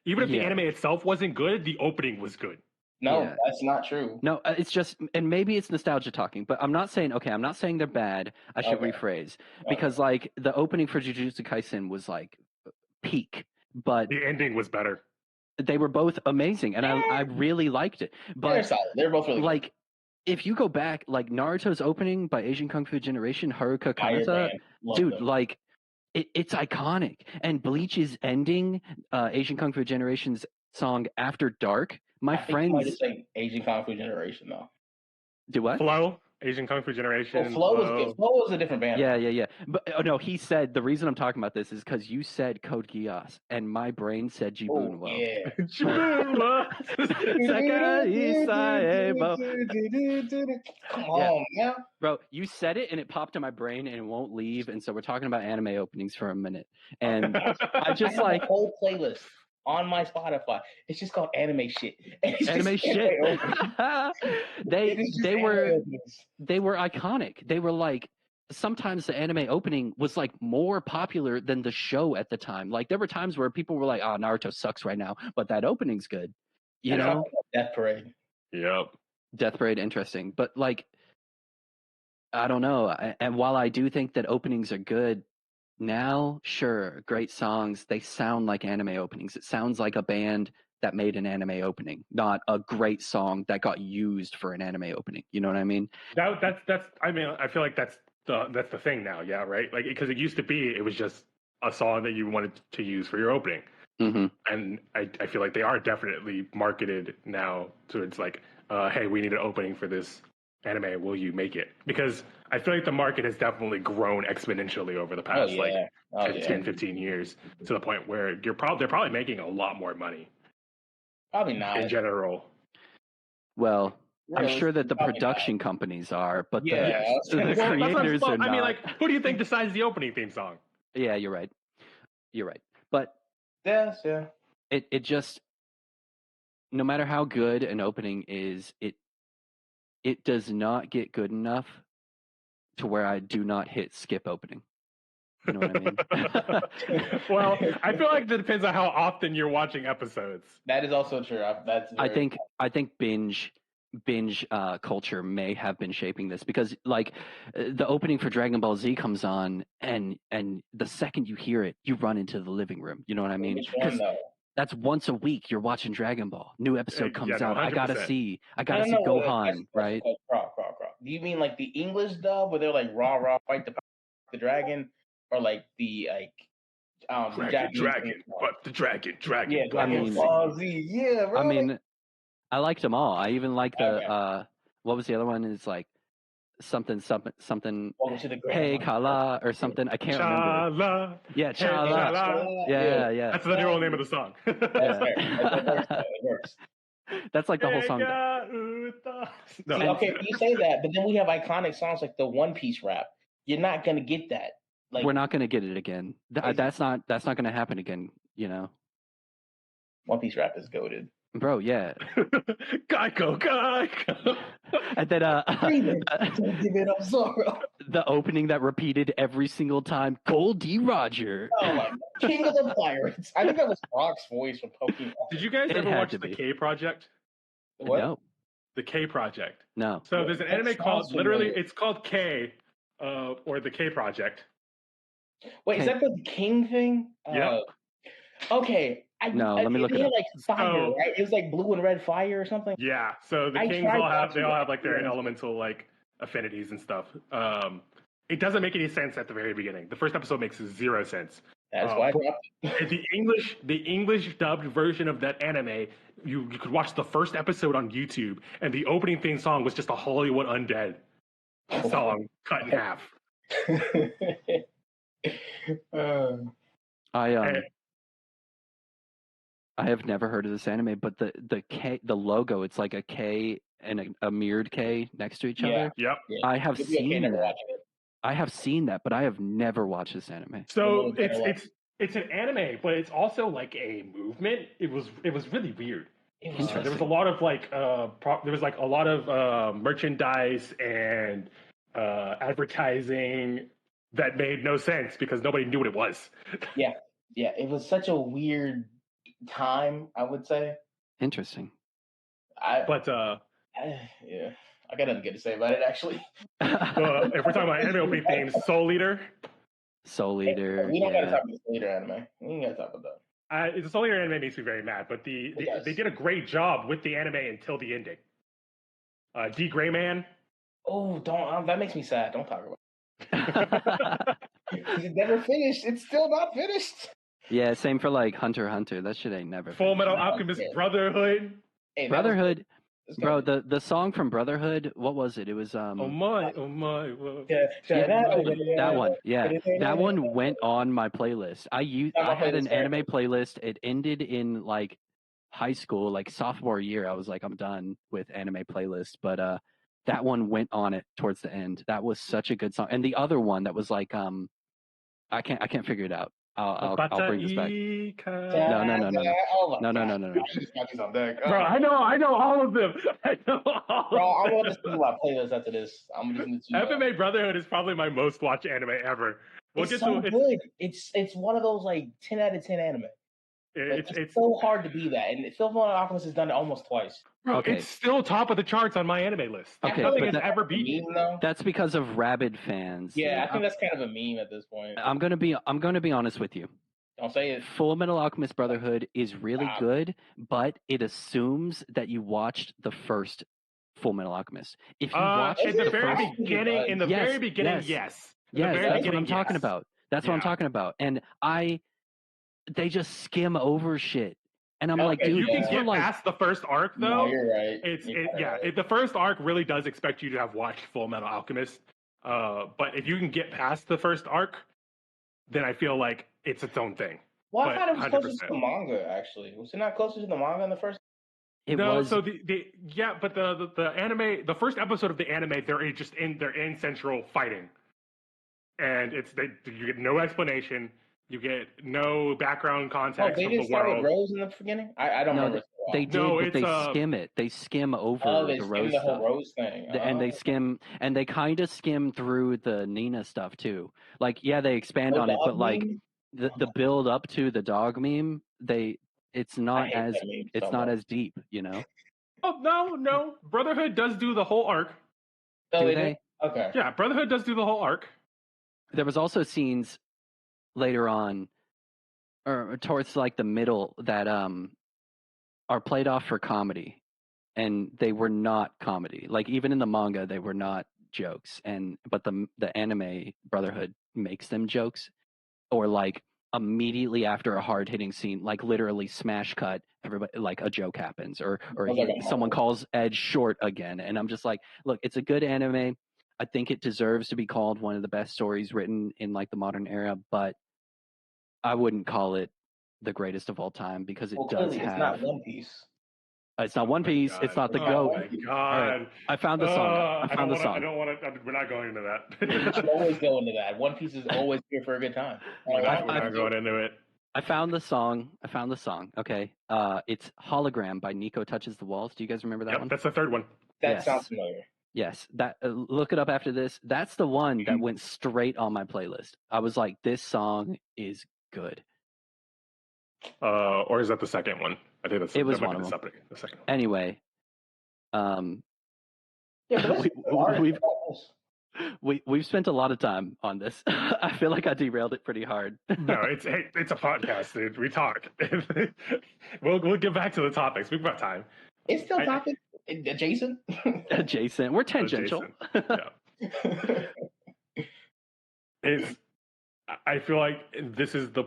Even if the Yeah. anime itself wasn't good, the opening was good. No, Yeah. that's not true. No, it's just, and maybe it's nostalgia talking, but I'm not saying they're bad. I should Okay. rephrase, because like the opening for Jujutsu Kaisen was like peak, but The ending was better. they were both amazing, and I really liked it. They're But solid. They're both really like, if you go back, like Naruto's opening by Asian Kung Fu Generation, Haruka Fire Kanata, band. Love dude, them. like it's iconic. And Bleach's ending, Asian Kung Fu Generation's song After Dark, my I think you might friends just say Asian Kung Fu Generation though. do what? Flow, Asian Kung Fu Generation. Flow was good. Flow was a different band. Yeah. But no, he said the reason I'm talking about this is because you said Code Geass, and my brain said Oh, Jibunwo. yeah. Sekai Saebo. Come on, man. Bro, you said it and it popped in my brain and it won't leave. And so we're talking about anime openings for a minute. And I just have like a whole playlist on my Spotify. It's just called anime shit. And it's anime just shit. It is just they anime were openings. they were iconic. They were like, sometimes the anime opening was like more popular than the show at the time. Like there were times where people were like, "Oh, Naruto sucks right now," but that opening's good. You know, Death Parade. Yep. Death Parade, interesting, but like, I don't know. And while I do think that openings are good now, sure, great songs. They sound like anime openings. It sounds like a band that made an anime opening, not a great song that got used for an anime opening. You know what I mean? That's. I mean, I feel like that's the thing now. Yeah, right. Like because it used to be, it was just a song that you wanted to use for your opening. Mm-hmm. And I feel like they are definitely marketed now towards like, hey, we need an opening for this anime. Will you make it? Because I feel like the market has definitely grown exponentially over the past 10, 15 years to the point where they're probably making a lot more money. Probably not. In general. Well, I'm Really? sure that the Probably production companies are, but the Well, creators are not. I mean, like, who do you think decides the opening theme song? Yeah, you're right. You're right. But Yes, yeah. it just, no matter how good an opening is, it does not get good enough to where I do not hit skip opening. You know what I mean? Well, I feel like that depends on how often you're watching episodes. That is also true. I think binge culture may have been shaping this, because like the opening for Dragon Ball Z comes on, and the second you hear it, you run into the living room. You know what I mean? Because that's once a week you're watching Dragon Ball. New episode comes out. 100%. I gotta see Gohan, right? Do you mean like the English dub where they're like rah fight the dragon, or like the dragon, but the dragon. Yeah, Dragon Ball Z. Yeah, bro. I mean, I liked them all. I even like the what was the other one? Is like something. Hey Kala or something. I can't remember. Yeah, Chala. Yeah. That's the real name of the song. That's fair. It works. That's like the whole song. No. See, okay, you say that, but then we have iconic songs like the One Piece rap. You're not gonna get that. Like, we're not gonna get it again. That's not gonna happen again. You know. One Piece rap is goated. Bro, yeah. Geico. And then don't give it up, Zoro. The opening that repeated every single time, Goldie Roger. Oh my God. King of the Pirates. I think that was Brock's voice from Pokemon. Did you guys ever watch the K Project? What? No. The K Project. No. So there's an anime called it's called K, or the K Project. Wait, is that the King thing? Yeah. Okay. Let me look it up. Like fire, right? It was like blue and red fire or something. Yeah. So the Kings all have like their elemental like affinities and stuff. It doesn't make any sense at the very beginning. The first episode makes 0 sense. That's why I dropped it. The English dubbed version of that anime, you could watch the first episode on YouTube, and the opening theme song was just a Hollywood Undead song cut in half. I have never heard of this anime, but the logo, it's like a K and a mirrored K next to each other. Yep. I have seen that. I have seen that, but I have never watched this anime. So it's an anime, but it's also like a movement. It was really weird. There was a lot of merchandise and advertising that made no sense because nobody knew what it was. Yeah, it was such a weird time, I would say. Interesting. I got nothing good to say about it, actually. If we're talking about anime opening themes, Soul Eater. We don't got to talk about the Soul Eater anime. We ain't got to talk about that. The Soul Eater anime makes me very mad, but they did a great job with the anime until the ending. D. Gray Man. Oh, don't! That makes me sad. Don't talk about it. It's never finished. It's still not finished. Yeah, same for like Hunter x Hunter. That shit ain't never finished. Full Metal Alchemist Brotherhood. Hey, Brotherhood. Bro, the song from Brotherhood, what was it? It was Oh my. that one. Yeah. That one went on my playlist. I had an anime playlist. It ended in like high school, like sophomore year. I was like, I'm done with anime playlists, but that one went on it towards the end. That was such a good song. And the other one that was like I can't figure it out. I'll bring this back. No. Bro, I know all of them. Bro, I'm going to speak about playlists after this. I'm listening to FMA Brotherhood is probably my most watched anime ever. It's good. It's one of those like 10 out of 10 anime. It's so hard to be that, and Fullmetal Alchemist has done it almost twice. Bro, it's still top of the charts on my anime list. Okay, nothing has ever beaten. That's because of rabid fans. Yeah, I think that's kind of a meme at this point. I'm gonna be honest with you. Don't say it. Fullmetal Alchemist Brotherhood is really good, but it assumes that you watched the first Fullmetal Alchemist. If you watched in the very beginning, yes. That's what I'm talking about. That's what I'm talking about. And they just skim over shit. And I'm like, dude, you can get past the first arc, though. No, you're right. The first arc really does expect you to have watched Full Metal Alchemist. But if you can get past the first arc, then I feel like it's its own thing. Well, I thought it was closer to the manga, actually. Was it not closer to the manga in the first? So but the anime, the first episode of the anime, they're in central fighting, and you get no explanation. You get no background context of the world. They didn't start with Rose in the beginning? I don't remember. They did, but they skim it. They skim over the Rose the stuff. Whole Rose thing. And they kind of skim through the Nina stuff too. Like, yeah, they expand on it, but like the build up to the dog meme, it's not as deep, you know? Oh, no. Brotherhood does do the whole arc. Do they? Okay. Yeah, Brotherhood does do the whole arc. There was also scenes later on, or towards like the middle, that are played off for comedy, and they were not comedy. Like, even in the manga, they were not jokes. But the anime Brotherhood makes them jokes, or like immediately after a hard hitting scene, like literally smash cut, everybody, like a joke happens, or someone calls Edge short again, and I'm just like, look, it's a good anime. I think it deserves to be called one of the best stories written in like the modern era, but I wouldn't call it the greatest of all time because it does have. It's not One Piece. It's not One Piece. It's not the GOAT. Oh my God! Right. I found the song. I don't want to. We're not going into that. We should always go into that. One Piece is always here for a good time. We're not going into it. I found the song. Okay. It's Hologram by Nico Touches the Walls. Do you guys remember that one? That's the third one. That sounds familiar. Yes, that look it up after this. That's the one that went straight on my playlist. I was like, this song is good. Or is that the second one? I think it was one of them. The second one. Anyway, we've spent a lot of time on this. I feel like I derailed it pretty hard. No, it's a podcast, dude. We talk. We'll get back to the topics. We've got time. It's still topic. Adjacent. Adjacent. We're tangential. Yeah. I feel like this is the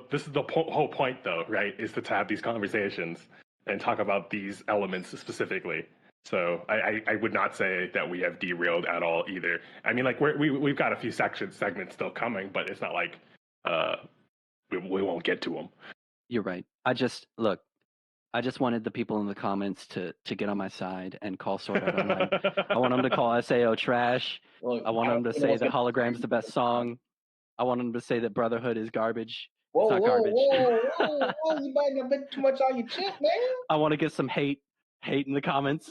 whole point, though, right? Is to have these conversations and talk about these elements specifically. So I would not say that we have derailed at all either. I mean, like we've got a few segments still coming, but it's not like we won't get to them. You're right. I just wanted the people in the comments to get on my side and call Sword Art Online. I want them to call SAO trash. Look, I want them to say that gonna- Hologram's the best song. I want them to say that Brotherhood is garbage. Whoa, It's not garbage. whoa! You biting a bit too much on your chip, man. I want to get some hate in the comments.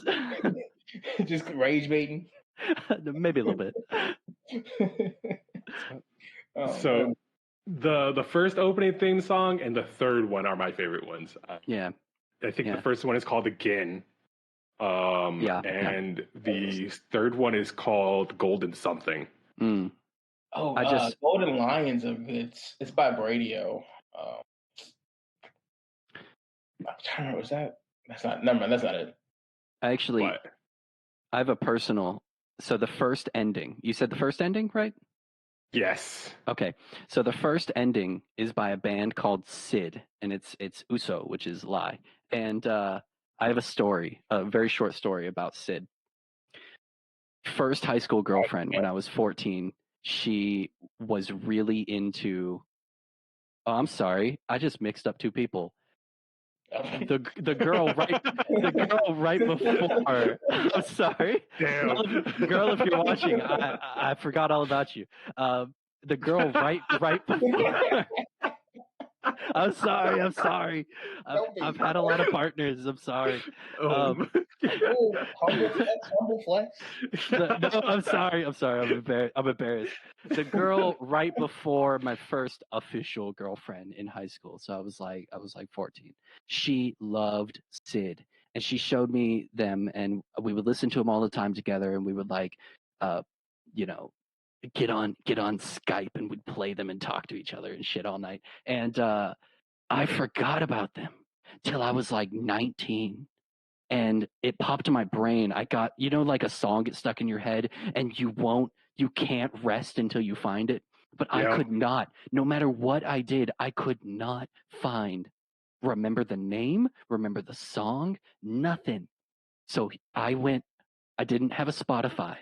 Just rage baiting. Maybe a little bit. So the first opening theme song and the third one are my favorite ones. Yeah. I think the first one is called Again. And the third one is called Golden Something. Mm. Oh, Golden Lions are good. It's by Bradio. I'm trying to remember, was that? That's not. Never mind. That's not it. Actually, What? I have a personal. So the first ending. You said the first ending, right? Yes. Okay. So the first ending is by a band called Sid, and it's Uso, which is lie. And I have a very short story about Sid. First high school girlfriend when I was 14. She was really into. Oh, I'm sorry. I just mixed up two people. The girl right before. I'm sorry. Damn. Girl, if you're watching, I forgot all about you. The girl right before. I'm sorry. I've had a lot of partners. I'm sorry. Humble flex. No, I'm sorry. I'm embarrassed. The girl right before my first official girlfriend in high school. So I was like 14. She loved Sid, and she showed me them, and we would listen to them all the time together, and we would get on Skype and we'd play them and talk to each other and shit all night. And I forgot about them till I was like 19. And it popped in my brain. I got, like a song gets stuck in your head and you can't rest until you find it. But I could not, no matter what I did, I could not remember the name, remember the song, nothing. So I didn't have a Spotify.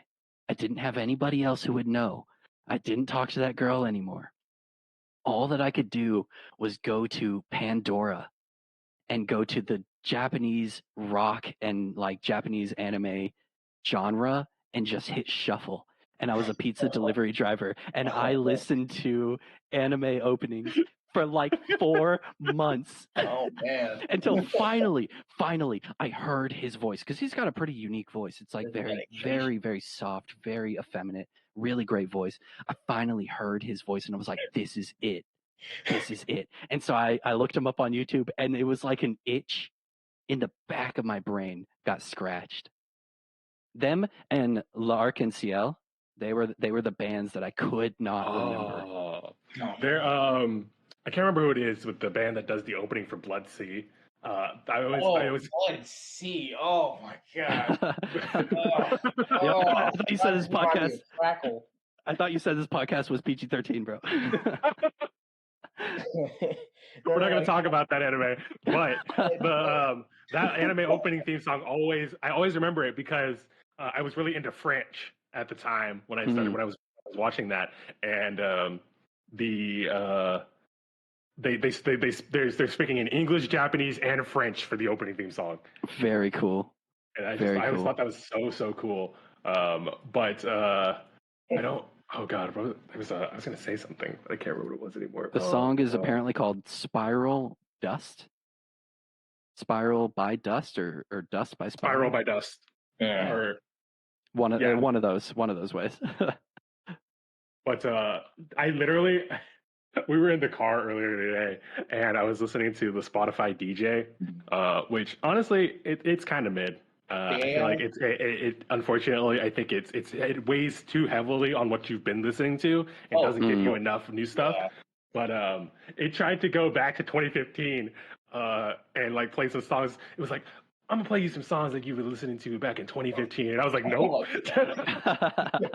I didn't have anybody else who would know. I didn't talk to that girl anymore. All that I could do was go to Pandora and go to the Japanese rock and like Japanese anime genre and just hit shuffle. And I was a pizza delivery driver, and I listened to anime openings for like 4 months. Oh man! Until finally, I heard his voice, because he's got a pretty unique voice. It's like very, very, very soft, very effeminate, really great voice. I finally heard his voice, and I was like, "This is it. This is it." And so I looked him up on YouTube, and it was like an itch in the back of my brain got scratched. Them and L'Arc-en-Ciel, they were the bands that I could not remember. They're I can't remember who it is with the band that does the opening for Blood Sea. I always Blood Sea. Oh my god. I thought you said this podcast. Crackle. I thought you said this podcast was PG-13, bro. We're not going to talk about that anime, but that anime opening theme song I always remember it because I was really into French at the time when I started when I was watching that, and they're speaking in English, Japanese, and French for the opening theme song. Very cool. And I always thought that was so cool. But I don't. Oh God, I was going to say something, but I can't remember what it was anymore. The song is apparently called Spiral Dust. Spiral by Dust or Dust by Spiral. Spiral by Dust. Yeah. Or one of those ways. But I literally, we were in the car earlier today, and I was listening to the Spotify DJ, which honestly, it's kind of mid. I feel like it unfortunately, I think it weighs too heavily on what you've been listening to and doesn't give you enough new stuff. Yeah. But it tried to go back to 2015 and like play some songs. It was like, I'm gonna play you some songs that you were listening to back in 2015. And I was like, nope.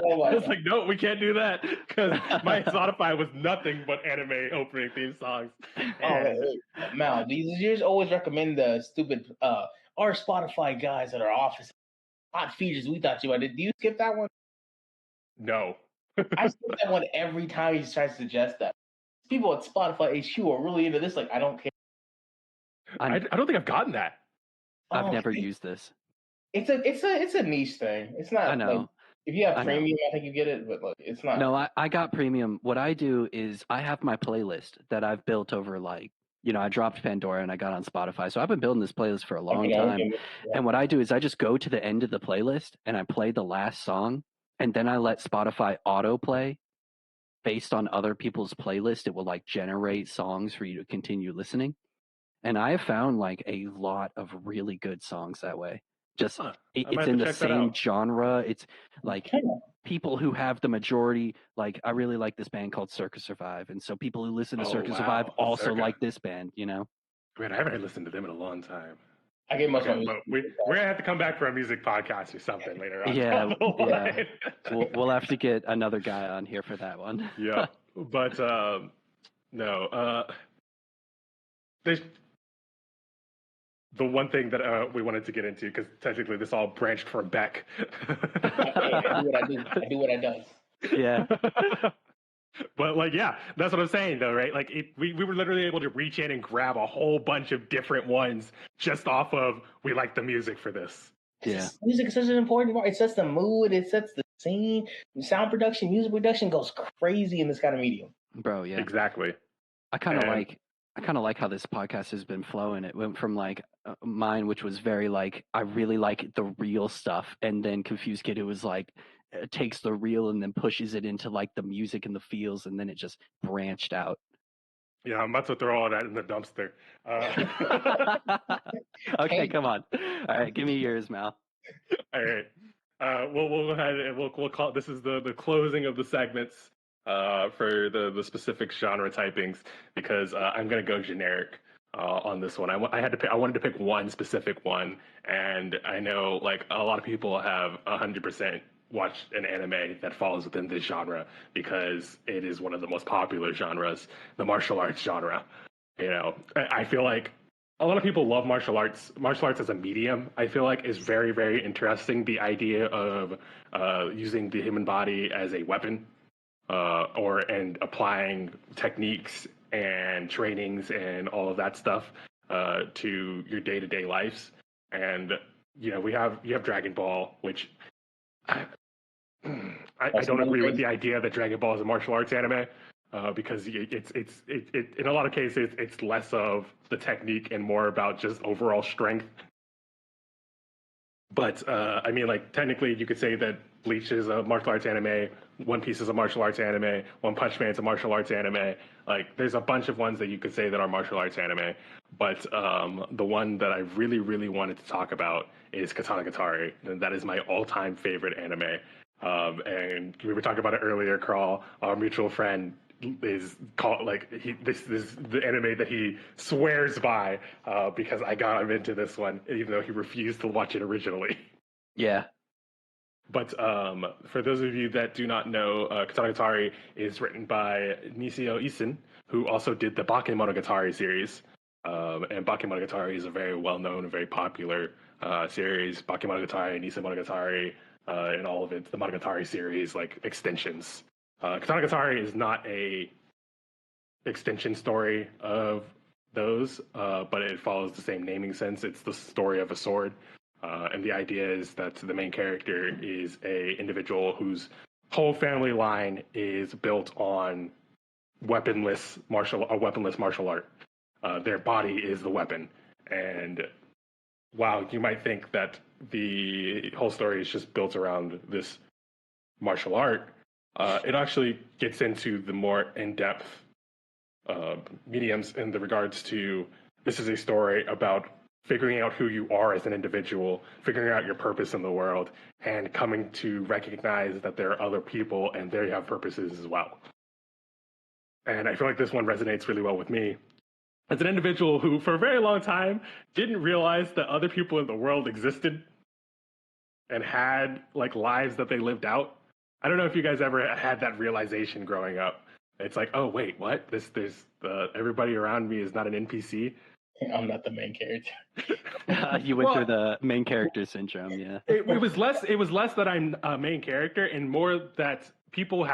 Oh I was like, no, we can't do that because my Spotify was nothing but anime opening theme songs. Mal, these years always recommend the stupid our Spotify guys at our office hot features we thought you wanted. Do you skip that one? No. I skip that one every time he tries to suggest that. People at Spotify HQ are really into this. Like, I don't care. I don't think I've gotten that. I've never used this. It's a niche thing. It's not. I know. Like, if you have premium, I think you get it, but like, it's not. No, I got premium. What I do is I have my playlist that I've built over like, I dropped Pandora and I got on Spotify. So I've been building this playlist for a long time. Yeah. And what I do is I just go to the end of the playlist and I play the last song, and then I let Spotify autoplay based on other people's playlist. It will like generate songs for you to continue listening. And I have found like a lot of really good songs that way. Just it's in the same genre. It's like people who have the majority. Like, I really like this band called Circus Survive, and so people who listen to Circus Survive also like this band. Man, I haven't listened to them in a long time. I get much of we're gonna have to come back for a music podcast or something later on. Yeah. We'll have to get another guy on here for that one. Yeah, but no. There's the one thing that we wanted to get into, because technically this all branched from Beck. I do what I do. Yeah. But like, yeah, that's what I'm saying though, right? Like we were literally able to reach in and grab a whole bunch of different ones just off of, we like the music for this. Yeah. Music is such an important part. It sets the mood. It sets the scene. Sound production, music production goes crazy in this kind of medium. Bro, yeah. Exactly. I kind of like how this podcast has been flowing. It went from like mine, which was very like, I really like the real stuff, and then Confused Kid, who was like, takes the real and then pushes it into like the music and the feels, and then it just branched out. Yeah, I'm about to throw all that in the dumpster. Okay, come on. All right, give me yours, Mal. All right. We'll go ahead and we'll call this is the closing of the segments for the specific genre typings, because I'm gonna go generic on this one. I wanted to pick one specific one, and I know like a lot of people have 100% watched an anime that falls within this genre because it is one of the most popular genres, the martial arts genre. I feel like a lot of people love martial arts. Martial arts as a medium, I feel like, is very, very interesting. The idea of using the human body as a weapon, and applying techniques and trainings and all of that stuff to your day-to-day lives. And you have Dragon Ball, which I don't agree with the idea that Dragon Ball is a martial arts anime, because it's in a lot of cases it's less of the technique and more about just overall strength. But I mean, like, technically you could say that Bleach is a martial arts anime, One Piece is a martial arts anime, One Punch Man is a martial arts anime. Like, there's a bunch of ones that you could say that are martial arts anime. But the one that I really, really wanted to talk about is Katanagatari, and that is my all-time favorite anime. And we were talking about it earlier, Crawl, our mutual friend, is called, like, this is the anime that he swears by, because I got him into this one, even though he refused to watch it originally. Yeah. But for those of you that do not know, Katanagatari is written by Nisio Isin, who also did the Bakemonogatari series. And Bakemonogatari is a very well-known and very popular series. Bakemonogatari, Nisio Monogatari, and all of it, the Monogatari series, like, extensions. Katanagatari is not a extension story of those, but it follows the same naming sense. It's the story of a sword. And the idea is that the main character is a individual whose whole family line is built on weaponless martial art. Their body is the weapon. And wow, you might think that the whole story is just built around this martial art. It actually gets into the more in-depth mediums in the regards to, this is a story about figuring out who you are as an individual, figuring out your purpose in the world, and coming to recognize that there are other people and they have purposes as well. And I feel like this one resonates really well with me as an individual who, for a very long time, didn't realize that other people in the world existed and had like lives that they lived out. I don't know if you guys ever had that realization growing up. It's like, oh wait, what? There's everybody around me is not an NPC. I'm not the main character. You went through the main character syndrome, yeah. It was less that I'm a main character, and more that people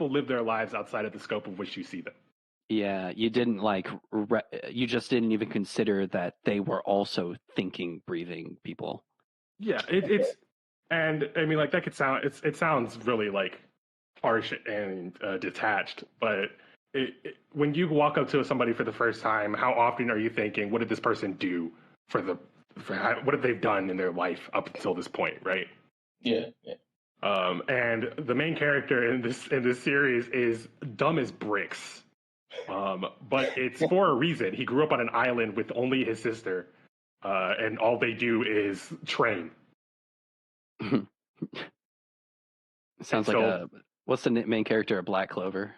live their lives outside of the scope of which you see them. Yeah, you didn't you just didn't even consider that they were also thinking, breathing people. Yeah, it's, and I mean, like that could sound, it sounds really like harsh and detached, but when you walk up to somebody for the first time, how often are you thinking, what did this person do what have they done in their life up until this point, right? Yeah. And the main character in this series is dumb as bricks, but it's for a reason. He grew up on an island with only his sister, and all they do is train. Sounds like what's the main character of Black Clover?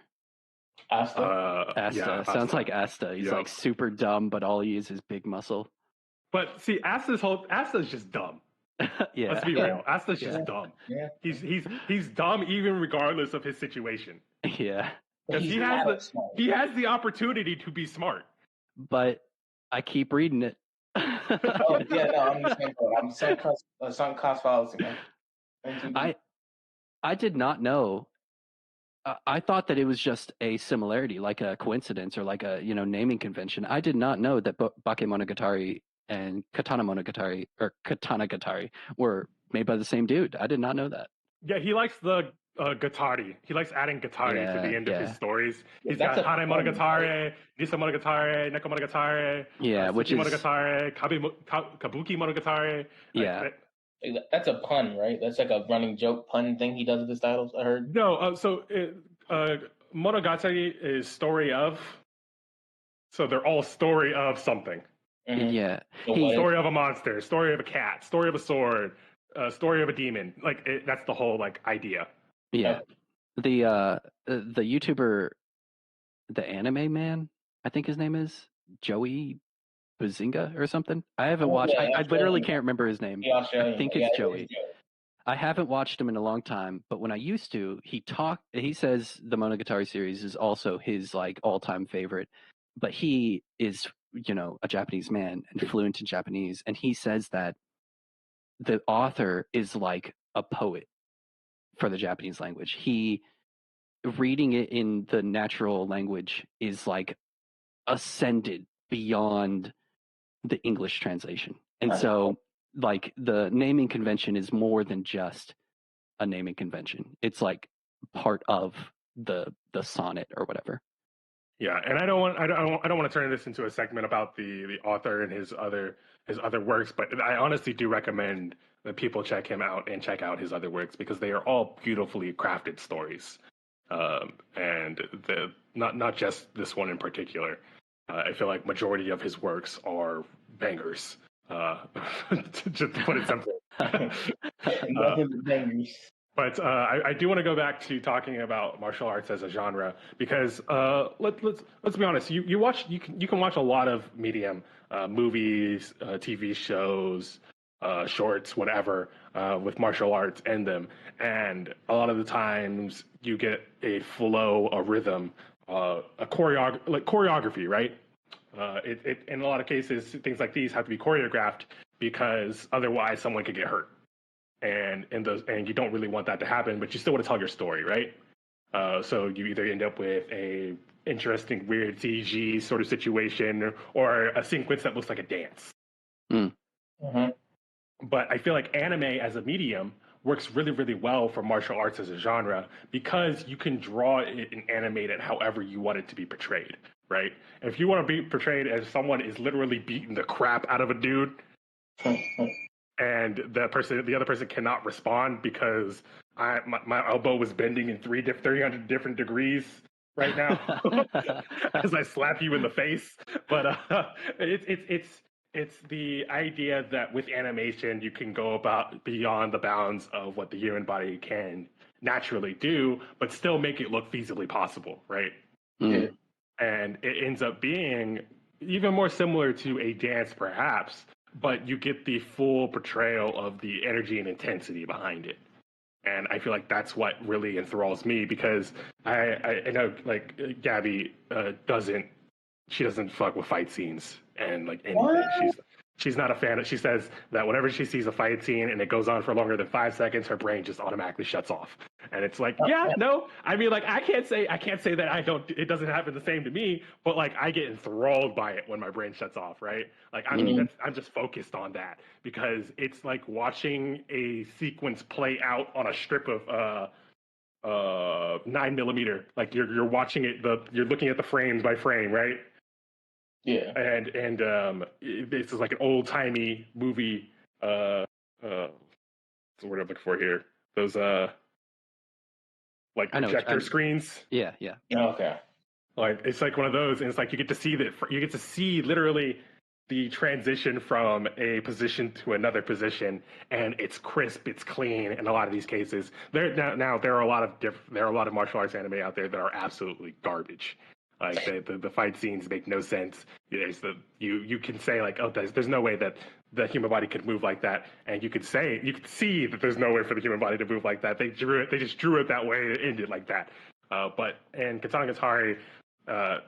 Asta. Yeah, sounds like Asta. He's like super dumb, but all he is big muscle. But see, Asta's just dumb. Yeah. Let's be real. Asta's just dumb. Yeah. He's dumb even regardless of his situation. Yeah. Because he has the opportunity to be smart. But I keep reading it. Oh yeah, no, I'm the same boat. I'm sunk cost fallacy, man. I did not know. I thought that it was just a similarity, like a coincidence or like a naming convention. I did not know that Bakemonogatari and Katanagatari were made by the same dude. I did not know that. Yeah, he likes the Gatari. He likes adding Gatari to the end of his stories. He's got Hane Monogatari, Nisa Monogatari, Neko Monogatari, which is Monogatari, Kabuki Monogatari. Yeah. That's a pun, right? That's like a running joke pun thing he does with his titles, I heard. No, Monogatari is story of. So they're all story of something. Mm-hmm. Yeah. Story of a monster, story of a cat, story of a sword, story of a demon. Like that's the whole like idea. Yeah. The YouTuber, the anime man, I think his name is Joey Bazinga or something. I haven't watched. I literally can't remember his name. I think it's Joey. I haven't watched him in a long time, but when I used to, he says the Monogatari series is also his like all-time favorite, but he is, a Japanese man and fluent in Japanese, and he says that the author is like a poet for the Japanese language. He reading it in the natural language is like ascended beyond the English translation. And so like the naming convention is more than just a naming convention. It's like part of the sonnet or whatever. Yeah, and I don't want to turn this into a segment about the author and his other works, but I honestly do recommend that people check him out and check out his other works because they are all beautifully crafted stories, and not just this one in particular. I feel like majority of his works are bangers. Just to put it simply. But I do want to go back to talking about martial arts as a genre because let's be honest. You can watch a lot of medium movies, TV shows, shorts, whatever, with martial arts in them, and a lot of the times you get a flow, a rhythm, choreography, right? It in a lot of cases, things like these have to be choreographed because otherwise someone could get hurt. And you don't really want that to happen, but you still want to tell your story, right? So you either end up with a interesting, weird CG sort of situation or a sequence that looks like a dance. Mm. Mm-hmm. But I feel like anime as a medium works really, really well for martial arts as a genre because you can draw it and animate it however you want it to be portrayed, right? If you want to be portrayed as someone is literally beating the crap out of a dude, and the other person cannot respond because my elbow was bending in 300 different degrees right now as I slap you in the face. But it's the idea that with animation you can go about beyond the bounds of what the human body can naturally do, but still make it look feasibly possible, right? Mm. And it ends up being even more similar to a dance, perhaps, but you get the full portrayal of the energy and intensity behind it. And I feel like that's what really enthralls me because I know like Gabby doesn't fuck with fight scenes and like anything. What? She's not a fan of. She says that whenever she sees a fight scene and it goes on for longer than 5 seconds, her brain just automatically shuts off. And it's like, yeah, no. I mean, like I can't say that I don't. It doesn't happen the same to me, but like I get enthralled by it when my brain shuts off, right? Like I'm just focused on that because it's like watching a sequence play out on a strip of 9mm. Like you're watching it. You're looking at the frames by frame, right? Yeah. And this is like an old timey movie. What's the word I'm looking for here? Those like projector screens. Yeah. Okay. Like it's like one of those, and it's like you get to see literally the transition from a position to another position, and it's crisp, it's clean. In a lot of these cases, there are a lot of martial arts anime out there that are absolutely garbage. Like the fight scenes make no sense. You can say like, oh, there's no way that the human body could move like that, and you could see that there's no way for the human body to move like that. They just drew it that way and it ended like that. But in Katana Gatari,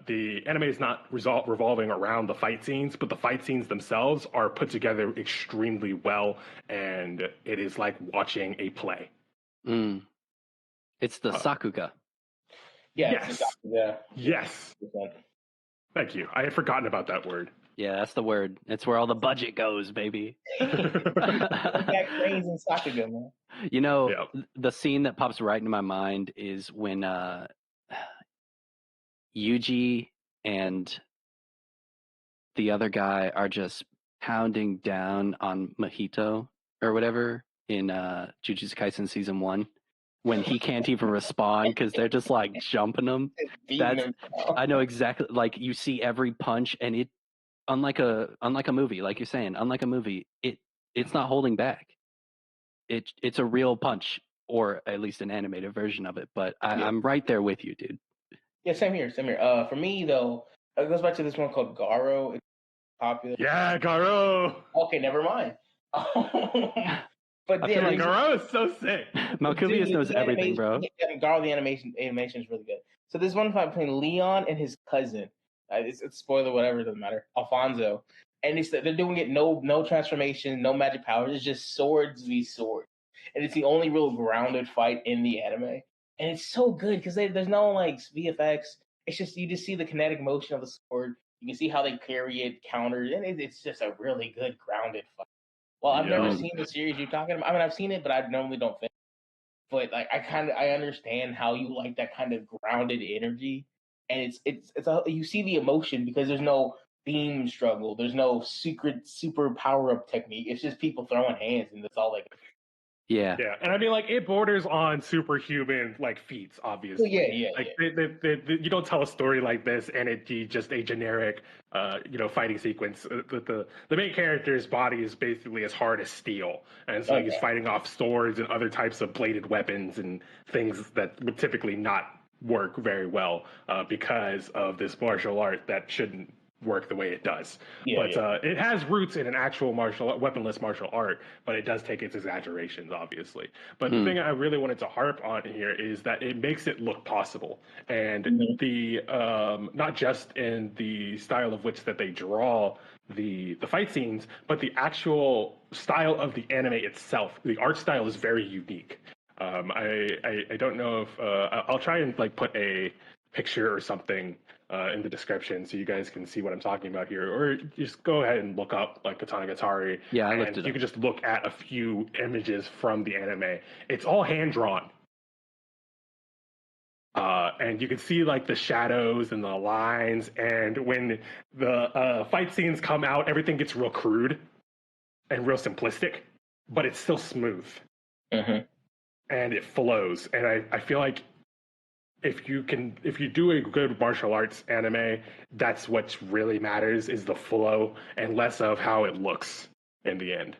the anime is not revolving around the fight scenes, but the fight scenes themselves are put together extremely well, and it is like watching a play. It's the Sakuga. Yes. Yeah. Yes. Thank you. I had forgotten about that word. Yeah, that's the word. It's where all the budget goes, baby. That crazy Sakuga, man. You know, the scene that pops right into my mind is when Yuji and the other guy are just pounding down on Mahito or whatever in Jujutsu Kaisen season 1. When he can't even respond because they're just like jumping him. I know exactly. Like you see every punch, and it unlike a movie, like you're saying, unlike a movie, it's not holding back. It's a real punch, or at least an animated version of it. But I'm right there with you, dude. Yeah, same here. For me though, it goes back to this one called Garo. It's popular. Yeah, Garo. Okay, never mind. But I feel like Garo is so sick. Malkubius knows everything, bro. Garo, the animation is really good. So there's one fight between Leon and his cousin. It's spoiler, whatever, it doesn't matter. Alfonso, and they're doing it no transformation, no magic powers. It's just swords v swords, and it's the only real grounded fight in the anime. And it's so good because there's no like VFX. It's just you just see the kinetic motion of the sword. You can see how they carry it, counters, and it's just a really good grounded fight. Well, I've never seen the series you're talking about. I mean, I've seen it, but I normally don't finish. But like, I understand how you like that kind of grounded energy, and you see the emotion because there's no beam struggle, there's no secret super power up technique. It's just people throwing hands, and that's all they. Yeah, and I mean, like it borders on superhuman like feats, obviously. Yeah. Like you don't tell a story like this and it be just a generic, fighting sequence. The main character's body is basically as hard as steel, and so he's fighting off swords and other types of bladed weapons and things that would typically not work very well because of this martial art that shouldn't work the way it does. It has roots in an actual weaponless martial art, but it does take its exaggerations, obviously. But the thing I really wanted to harp on here is that it makes it look possible, and the not just in the style of which that they draw the fight scenes, but the actual style of the anime itself. The art style is very unique. I don't know if I'll try and like put a picture or something in the description so you guys can see what I'm talking about here, or just go ahead and look up like Katana Gatari. Yeah, I looked it up. You can just look at a few images from the anime. It's all hand drawn. And you can see like the shadows and the lines, and when the fight scenes come out, everything gets real crude and real simplistic, but it's still smooth. And it flows. And I feel like if you do a good martial arts anime, that's what really matters, is the flow and less of how it looks in the end.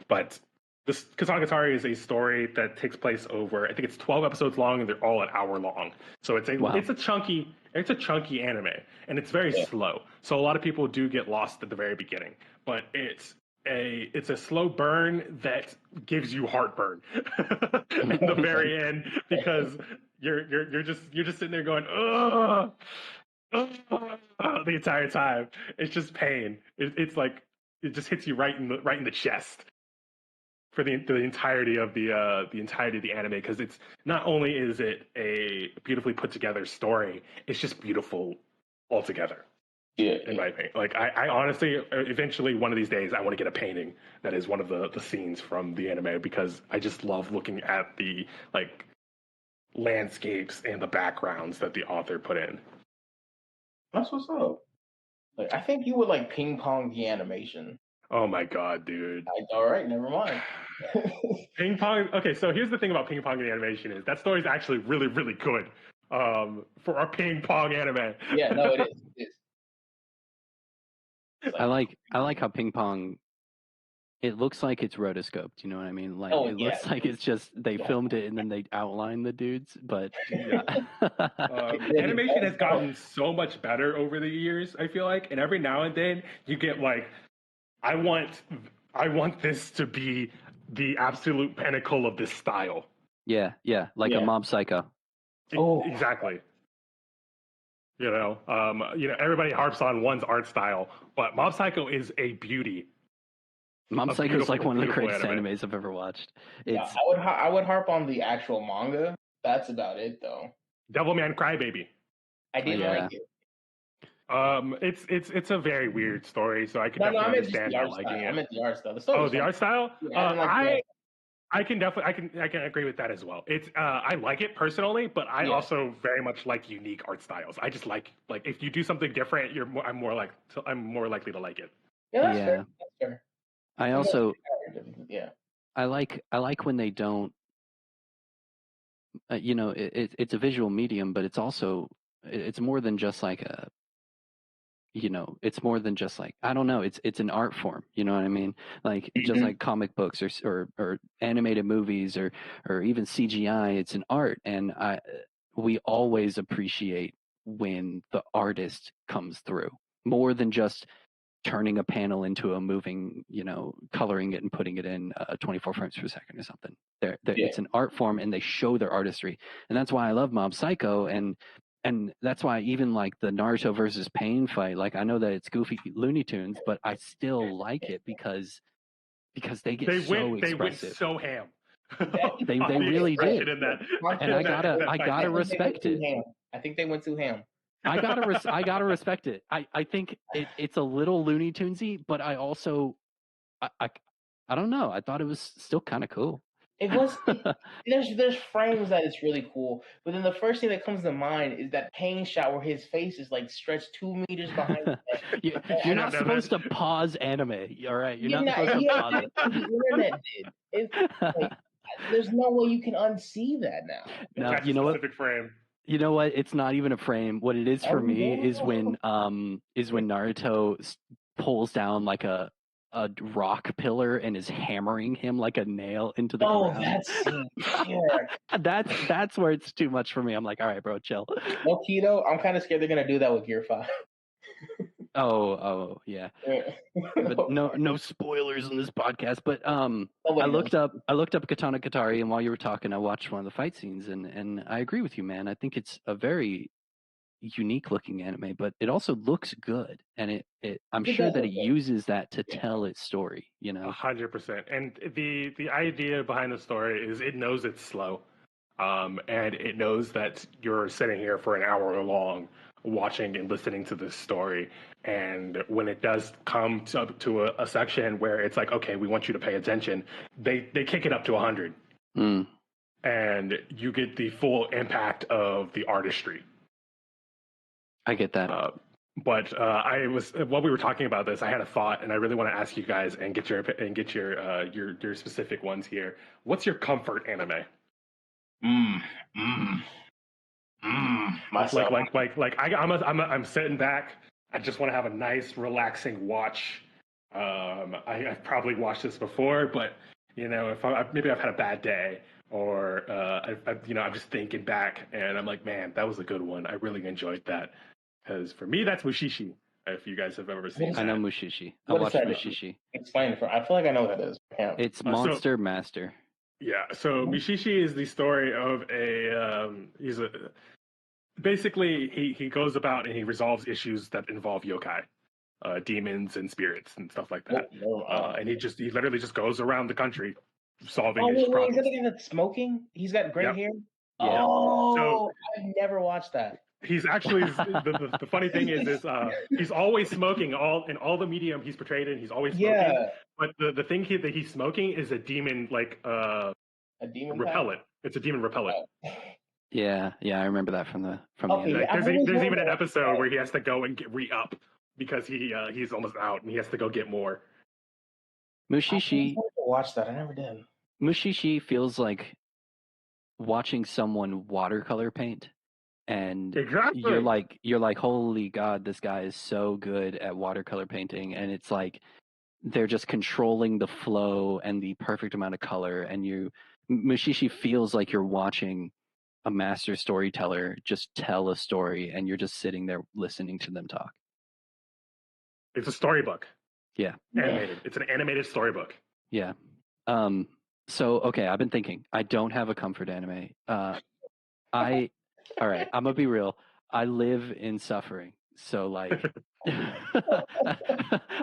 But this Katanagatari is a story that takes place over, I think it's 12 episodes long, and they're all an hour long. So it's a chunky anime, and it's very slow. So a lot of people do get lost at the very beginning, but it's a slow burn that gives you heartburn at the very end, because you're just sitting there going, ugh, the entire time. It's just pain. It's like it just hits you right in the chest for the entirety of the anime, because it's not only is it a beautifully put together story, it's just beautiful altogether. Yeah, in my opinion. Like I honestly, eventually one of these days, I want to get a painting that is one of the scenes from the anime, because I just love looking at the like landscapes and the backgrounds that the author put in. That's what's up. Like, I think you would like ping pong the animation. Oh my god, dude! All right, never mind. Ping pong. Okay, so here's the thing about ping pong in the animation is that story is actually really, really good. For our ping pong anime. Yeah, no, it is. I like how ping pong. It looks like it's rotoscoped. You know what I mean? Like looks like it's just they filmed it and then they outline the dudes. But animation has gotten so much better over the years, I feel like, and every now and then you get like, I want this to be the absolute pinnacle of this style. Yeah, like a Mob Psycho. Oh, exactly. You know, everybody harps on one's art style, but Mob Psycho is a beauty. Mob Psycho is like one of the greatest animes I've ever watched. It's... Yeah, I would harp on the actual manga. That's about it, though. Devilman Crybaby. I didn't like it. It's a very weird story, so I can definitely understand not liking it. I meant the art style. The art style. Yeah, I can agree with that as well. It's I like it personally, but I also very much like unique art styles. I just like if you do something different, I'm more likely to like it. Yeah, that's fair. That's fair. I also I like when they don't. It's a visual medium, but it's also it's more than just like a. It's more than just like, I don't know, it's an art form, you know what I mean? Like just like comic books or animated movies or even CGI, it's an art, and we always appreciate when the artist comes through more than just turning a panel into a moving, coloring it and putting it in 24 frames per second or something. It's an art form, and they show their artistry, and that's why I love Mob Psycho, and that's why even like the Naruto versus Pain fight, like I know that it's goofy Looney Tunes, but I still like it because they went so ham. they really did, and I gotta respect it. I think they went too ham. I gotta respect it. I think it's a little Looney Tunesy, but I also I don't know. I thought it was still kind of cool. It was. There's frames that it's really cool, but then the first thing that comes to mind is that Pain shot where his face is like stretched 2 meters behind his head. You're not supposed to pause anime, all right? You're not supposed to pause it. The internet did. It's like, there's no way you can unsee that now. No, you know what? Frame. You know what? It's not even a frame. What it is for me is when Naruto pulls down like a rock pillar and is hammering him like a nail into the ground. That's where it's too much for me. I'm like, all right, bro, chill. No, Keto, I'm kind of scared they're gonna do that with Gear 5. Oh yeah. But no spoilers in this podcast. But I looked up Katanagatari, and while you were talking, I watched one of the fight scenes, and I agree with you, man. I think it's a very unique looking anime, but it also looks good, and I'm sure that it uses that to tell its story, 100%. And the idea behind the story is it knows it's slow, and it knows that you're sitting here for an hour long watching and listening to this story, and when it does come to a section where it's like, okay, we want you to pay attention, they kick it up to 100, and you get the full impact of the artistry. I get that. But while we were talking about this, I had a thought, and I really want to ask you guys and get your specific ones here. What's your comfort anime? Myself. I'm sitting back. I just want to have a nice, relaxing watch. I've probably watched this before, but if maybe I've had a bad day, or I'm just thinking back, and I'm like, man, that was a good one. I really enjoyed that. Because for me, that's Mushishi. If you guys have ever seen I know that. Mushishi. I What is watched that? Mushishi. Explain it for. I feel like I know what that is. Yeah. It's Monster Master. Yeah, so Mushishi is the story of basically he goes about and he resolves issues that involve yokai, demons and spirits and stuff like that. And he literally just goes around the country solving wait, problems. is that the guy that's smoking? He's got gray hair. Yeah. Oh, I've never watched that. He's actually the funny thing is he's always smoking in all the medium he's portrayed in. He's always smoking. Yeah. But the thing that he's smoking is a demon a demon repellent. Type? It's a demon repellent. Oh. Yeah, I remember that from the anime. There's even an episode where he has to go and get re-up because he's almost out and he has to go get more. Mushishi. I watched that. I never did. Mushishi feels like watching someone watercolor paint, and exactly. you're like, holy God, this guy is so good at watercolor painting, and it's like they're just controlling the flow and the perfect amount of color, and Mushishi feels like you're watching a master storyteller just tell a story, and you're just sitting there listening to them talk. It's a storybook. Yeah. Animated. It's an animated storybook. Yeah. So, okay, I've been thinking. I don't have a comfort anime. All right, I'm gonna be real. I live in suffering. So, like,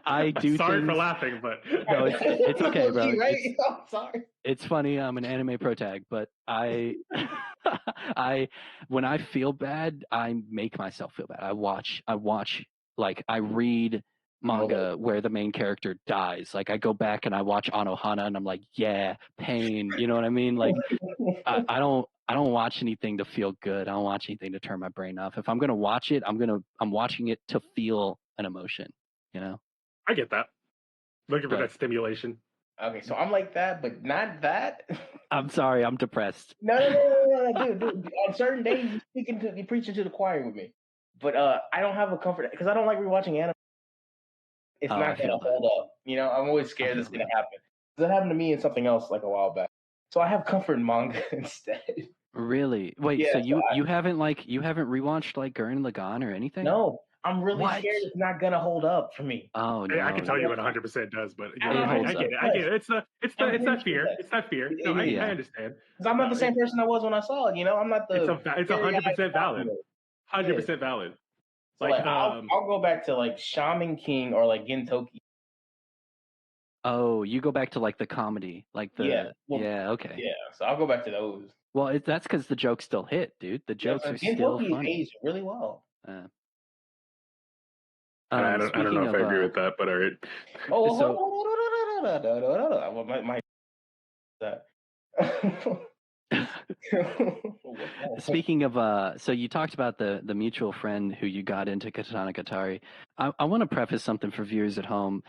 I do sorry things... for laughing, but... No, it's okay, bro. Right? I'm sorry. It's funny. I'm an anime protag, but when I feel bad, I make myself feel bad. I watch, like, I read manga where the main character dies. Like, I go back and I watch Anohana and I'm like, yeah, pain. You know what I mean? Like, I don't watch anything to feel good. I don't watch anything to turn my brain off. If I'm going to watch it, I'm watching it to feel an emotion, you know? I get that. Looking for that stimulation. Okay, so I'm like that, but not that. I'm sorry, I'm depressed. No, dude. On certain days, you're preaching to the choir with me. But I don't have a comfort because I don't like rewatching anime. It's not gonna hold up. I'm always scared it's gonna happen. That happened to me in something else like a while back. So I have comfort in manga instead. Really? Wait, yeah, so you haven't rewatched like Gurren Lagann or anything? No. I'm really scared it's not gonna hold up for me. Oh no! I can tell you it 100% does, but I get it. I get it. It's that fear. It's that fear. No, I understand. Because I'm not the same person I was when I saw it. I'm not the. It's 100% valid. 100% valid. Like I'll go back to like Shaman King or like Gintoki. Oh, you go back to like the comedy, like the okay. Yeah, so I'll go back to those. Well, that's because the jokes still hit, dude. The jokes are still funny. Aged really well. I don't know if I agree with that, but all right. Speaking of, so you talked about the mutual friend who you got into Katana Katari. I want to preface something for viewers at home.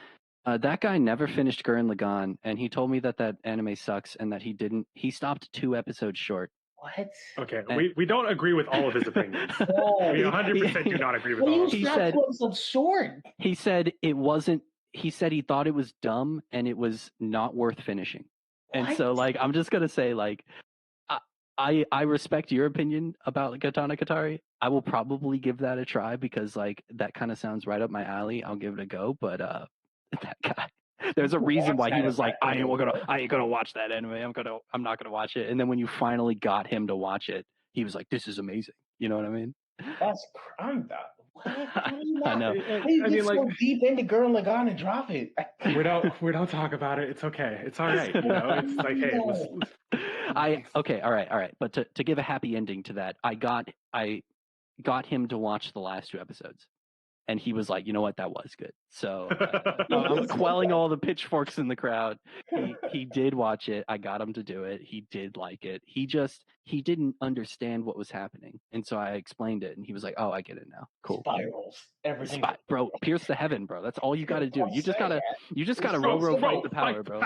That guy never finished Gurren Lagann, and he told me that anime sucks and that he stopped 2 episodes short. What? Okay, we don't agree with all of his opinions. We 100% do not agree with all of them. He said 2 episodes short. He said it wasn't. He said he thought it was dumb and it was not worth finishing. What? And so, like, I'm just gonna say, like, I respect your opinion about Katana Katari. I will probably give that a try because, like, that kind of sounds right up my alley. I'll give it a go. But that guy. There's a reason why he was like, I ain't gonna watch that anime. I'm not gonna watch it. And then when you finally got him to watch it, he was like, this is amazing. You know what I mean? That's I'm that. I know. I mean, like, so deep into Gurren Lagann and drop it. we don't talk about it. It's okay. It's all right. It's like, hey, all right. But to give a happy ending to that, I got him to watch the last 2 episodes. And he was like, you know what, that was good. So I'm quelling all the pitchforks in the crowd. He did watch it. I got him to do it. He did like it. He didn't understand what was happening. And so I explained it and he was like, oh, I get it now. Cool. Spirals. Everything. Bro, pierce the heaven, bro. That's all you got to do. You just gotta row fight the power, bro.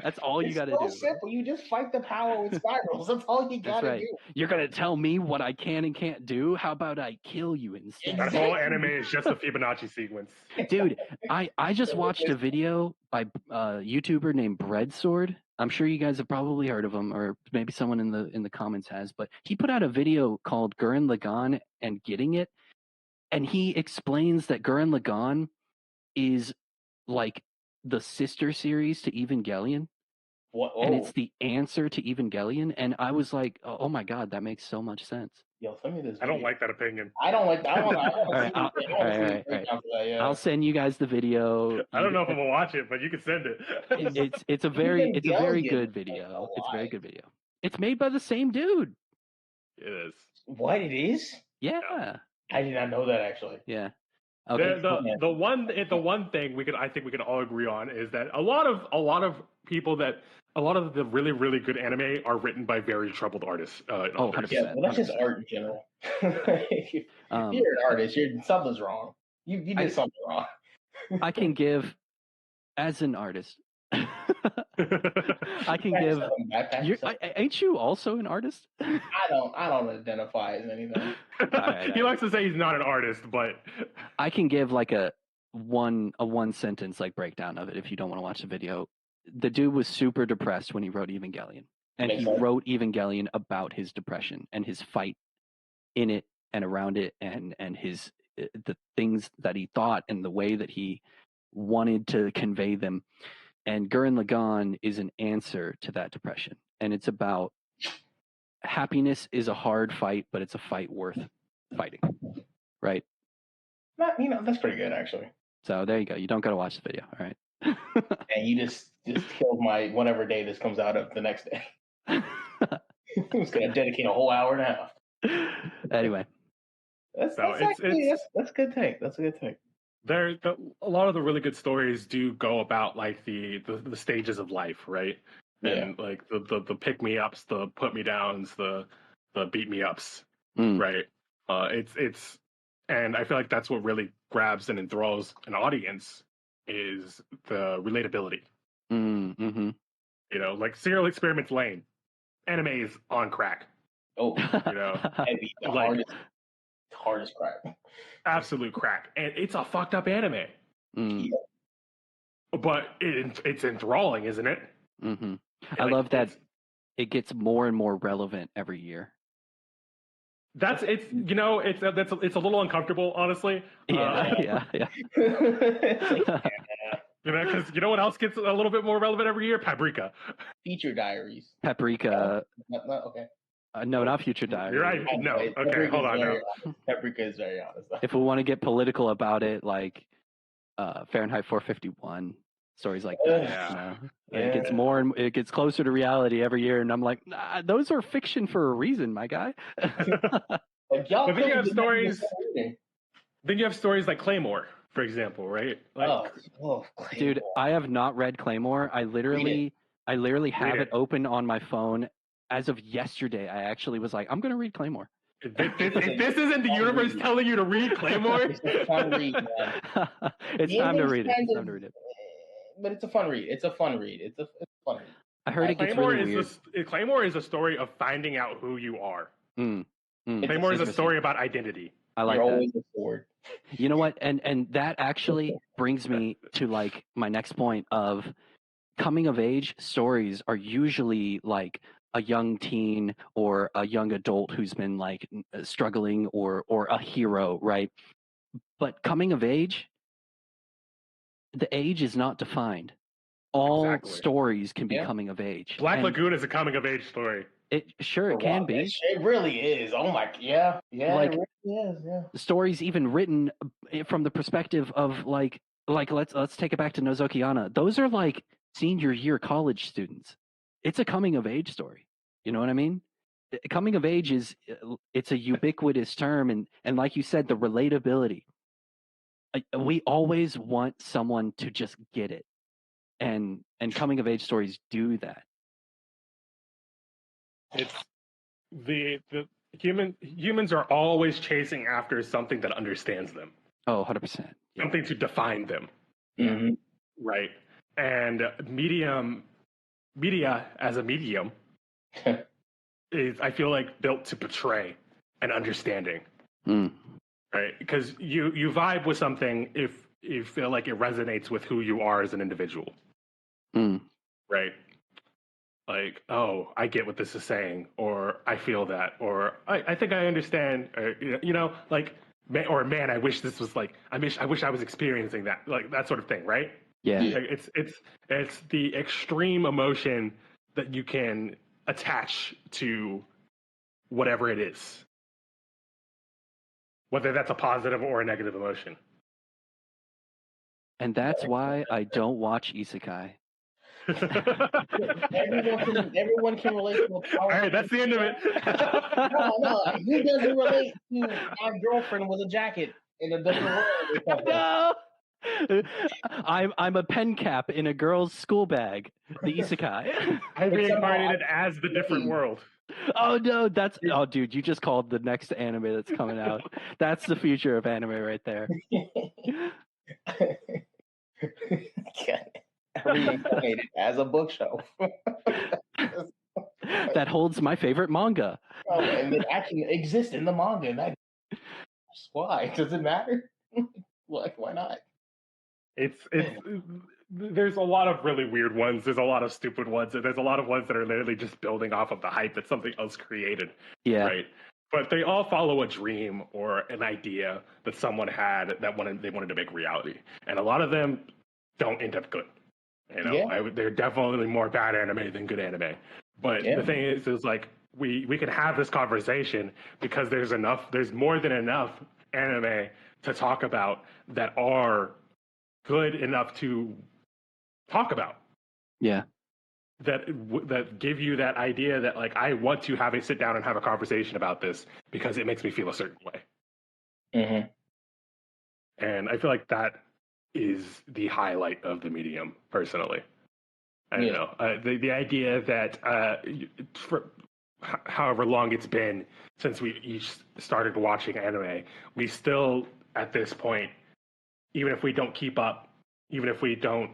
That's all you got to do. It's so simple. You just fight the power with spirals. That's all you got to do. You're going to tell me what I can and can't do? How about I kill you instead? That whole anime is just a Fibonacci sequence. Dude, I just watched a video by a YouTuber named Breadsword. I'm sure you guys have probably heard of him, or maybe someone in the comments has. But he put out a video called Gurren Lagann and Getting It, and he explains that Gurren Lagann is like the sister series to Evangelion. What? And Oh, it's the answer to Evangelion. And I was like, oh my God, that makes so much sense. yo, send me this. I don't video. like that opinion. I don't like that. I want All right, to see the breakdown for that. Yeah. I'll send you guys the video. I don't know if I'm gonna watch it, but you can send it. It's a very Evangelion good is video. like a It's a very lie. good video. It's made by the same dude. It is. What it is? Yeah. I did not know that actually. Yeah. Okay. The one thing I think we can all agree on is that a lot of the really really good anime are written by very troubled artists. Oh, 100%. Yeah, well, that's just 100%. art in general. If you're an artist. Something's wrong. You did something wrong. I can give, as an artist, I can give. Ain't you also an artist? I don't identify as anything. He likes to say he's not an artist, but I can give like a one sentence like breakdown of it if you don't want to watch the video. The dude was super depressed when he wrote Evangelion, and he wrote Evangelion about his depression and his fight in it and around it, and his the things that he thought and the way that he wanted to convey them. And Gurren Lagann is an answer to that depression, and it's about happiness is a hard fight, but it's a fight worth fighting, right? That's pretty good actually. So there you go. You don't got to watch the video, all right? And you just killed my whatever day this comes out of the next day. I'm just gonna dedicate a whole hour and a half. Anyway, that's a good take. That's a good take. A lot of the really good stories do go about like the stages of life, right? And like the pick me ups, the put me downs, the beat me ups, right? It's and I feel like that's what really grabs and enthralls an audience is the relatability. mm-hmm. You know, like Serial Experiments Lane, anime is on crack. Oh, you know, heavy, the like, hardest crack. Absolute crack, and it's a fucked up anime. Mm. But it's enthralling, isn't it? Mm-hmm. I love that it gets more and more relevant every year. It's a little uncomfortable, honestly. Yeah. You know, because you know what else gets a little bit more relevant every year? Paprika. Feature Diaries. Paprika. Okay. No, not Future Diaries. You're right. No. Okay, hold on now. Paprika is very honest. If we want to get political about it, like Fahrenheit 451, stories like that. Yeah. It gets it gets closer to reality every year, and I'm like, nah, those are fiction for a reason, my guy. Like, y'all but then you have stories. Then you have stories like Claymore, for example, right? Like, Claymore. Dude, I have not read Claymore. I literally have it open on my phone. As of yesterday, I actually was like, I'm going to read Claymore. If this isn't the universe telling you to read Claymore, it's a fun read, man. It's time to read it. It's time to read it. But it's a fun read. It's a fun read. I heard it gets really weird. Claymore is a story of finding out who you are. Claymore is a story about identity. I like You're that. always a sword. You know what? And that actually brings me to like my next point of coming of age stories are usually like a young teen or a young adult who's been like struggling or a hero, right? But coming of age, the age is not defined. All stories can be coming of age. Black Lagoon is a coming of age story. It can be. It really is. Oh my, yeah. Like, it really is. Yeah. Stories even written from the perspective of like let's take it back to Nozokiana. Those are like senior year college students. It's a coming of age story. You know what I mean? Coming of age it's a ubiquitous term, and like you said, the relatability. We always want someone to just get it, and coming of age stories do that. It's the humans are always chasing after something that understands them. Oh, 100%. Yeah. Something to define them. Mm-hmm. Right. And media as a medium is, I feel like, built to portray an understanding. Right? Because you vibe with something if you feel like it resonates with who you are as an individual. Right? like, oh, I get what this is saying, or I feel that, or I think I understand, or, like, man, I wish this was like, I wish I was experiencing that, like that sort of thing, right? Yeah. Yeah. Like, it's the extreme emotion that you can attach to whatever it is, whether that's a positive or a negative emotion. And that's why I don't watch isekai. Everyone can relate to a All power. right, that's the end of it. No, who doesn't relate to my girlfriend with a jacket in a different world? Or something? No. I'm a pen cap in a girl's school bag. The isekai. I reincarnated as the different world. Oh no, dude, you just called the next anime that's coming out. That's the future of anime right there. Reincarnated as a bookshelf. That holds my favorite manga. Oh, and it actually exists in the manga. That's why. Does it matter? Like, why not? There's a lot of really weird ones. There's a lot of stupid ones. There's a lot of ones that are literally just building off of the hype that something else created. Yeah. Right. But they all follow a dream or an idea that someone had that they wanted to make reality. And a lot of them don't end up good. They're definitely more bad anime than good anime. But the thing is like we can have this conversation because there's more than enough anime to talk about that are good enough to talk about. Yeah. That give you that idea that like I want to sit down and have a conversation about this because it makes me feel a certain way. Mm-hmm. And I feel like that is the highlight of the medium, personally. I don't know. The idea that for however long it's been since we each started watching anime, we still, at this point, even if we don't keep up, even if we don't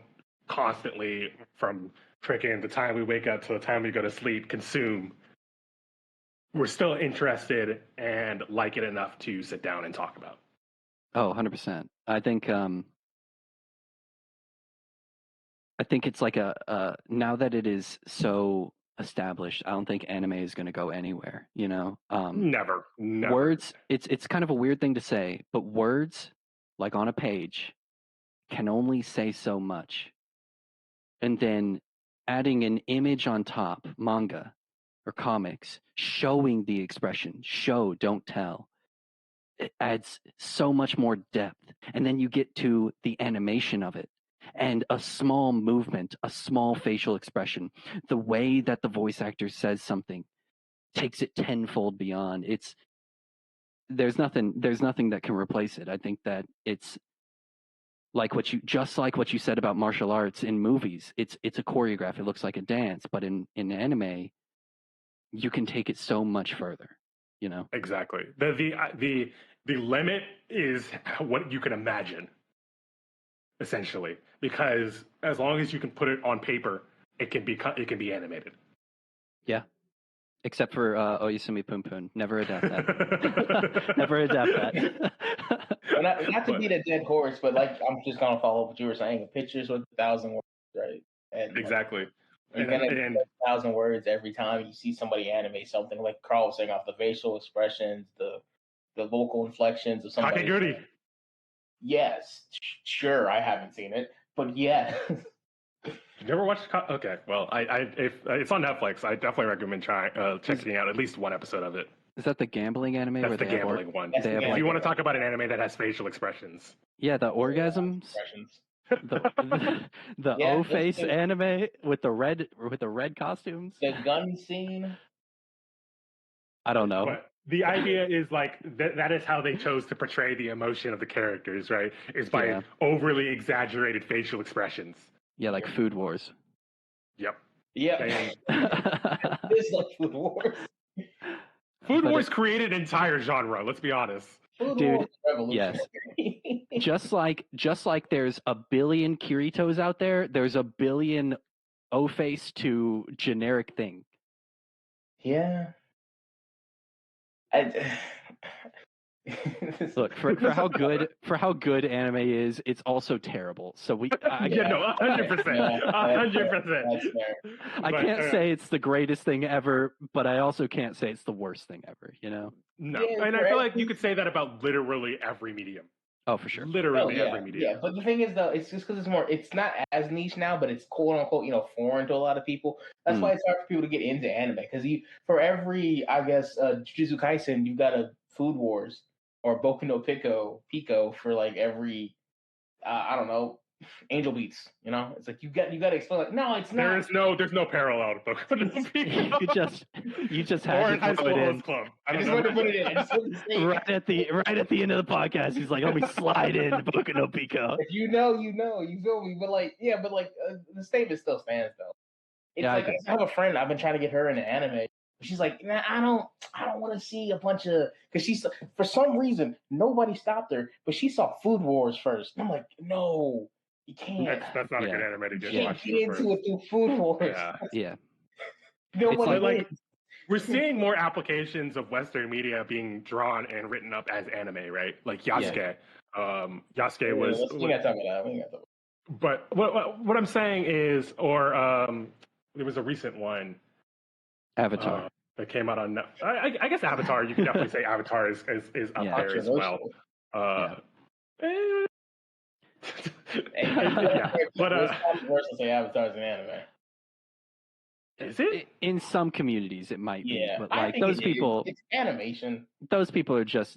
constantly, from freaking the time we wake up to the time we go to sleep, consume, we're still interested and like it enough to sit down and talk about. Oh, 100%. I think it's like now that it is so established, I don't think anime is going to go anywhere, Never. Words, it's kind of a weird thing to say, but words, like on a page, can only say so much. And then adding an image on top, manga or comics, showing the expression, show, don't tell, it adds so much more depth. And then you get to the animation of it. And a small movement, a small facial expression, the way that the voice actor says something takes it tenfold beyond. There's nothing that can replace it. I think that it's like what you said about martial arts in movies. It's a choreograph. It looks like a dance, but in anime, you can take it so much further. Exactly. The limit is what you can imagine. Essentially, because as long as you can put it on paper, it can be animated. Yeah, except for Oyasumi Pun Pun. Never adapt that. Never adapt that. Not to beat a dead horse, but like I'm just gonna follow up what you were saying. Pictures with 1,000 words, right? And exactly. You're gonna get 1,000 words every time you see somebody animate something. Like Carl was saying, off the facial expressions, the vocal inflections of somebody. Kakegurui. Yes, sure. I haven't seen it, but yeah. You never watched? Okay, well, if it's on Netflix, I definitely recommend checking out at least one episode of it. Is that the gambling anime? That's the gambling one. If you want to talk about an anime that has facial expressions. Yeah, the orgasms. The O-face anime with the red costumes. The gun scene. I don't know. But the idea is like that is how they chose to portray the emotion of the characters, right? Is by overly exaggerated facial expressions. Yeah, like Food Wars. Yep. Yeah. It's like Food Wars. Food Wars created an entire genre, let's be honest. Dude, yes. Just like there's a billion Kiritos out there, there's a billion O-face to generic thing. Yeah. Look, for how good anime is, it's also terrible. So Yeah, no, 100%, 100%. That's fair. I can't say it's the greatest thing ever, but I also can't say it's the worst thing ever. You know? No, Yeah, and I feel like you could say that about literally every medium. Oh, for sure. Literally every medium. Yeah, but the thing is, though, it's just because it's not as niche now, but it's quote unquote, foreign to a lot of people. That's why it's hard for people to get into anime because for every, I guess, Jujutsu Kaisen, you've got a Food Wars or Boku no Pico for like every, I don't know, Angel Beats. It's like you got to explain. Like, no, it's not. There's no parallel to Boku no Pico. you just had to throw it in. Club. I just wanted to put it in. I just wanted to say right at the end of the podcast, he's like, "Let me slide in Boku no Pico." If you know, you feel me. But the statement still stands though. It's like I have a friend. I've been trying to get her into anime. She's like, nah, I don't want to see a bunch of, because she's, for some reason, nobody stopped her, but she saw Food Wars first. I'm like, no, you can't. That's not a good anime to get watched. Get into it through Food Wars. Yeah. Nobody we're seeing more applications of Western media being drawn and written up as anime, right? Like Yasuke. Yasuke was. We got to talk about that. But what I'm saying is, or there was a recent one. Avatar. That came out on Netflix. I guess Avatar. You can definitely say Avatar is up there as well. But versus say Avatar is an anime. Is it? In some communities, it might be. But like those people, it's animation. Those people are just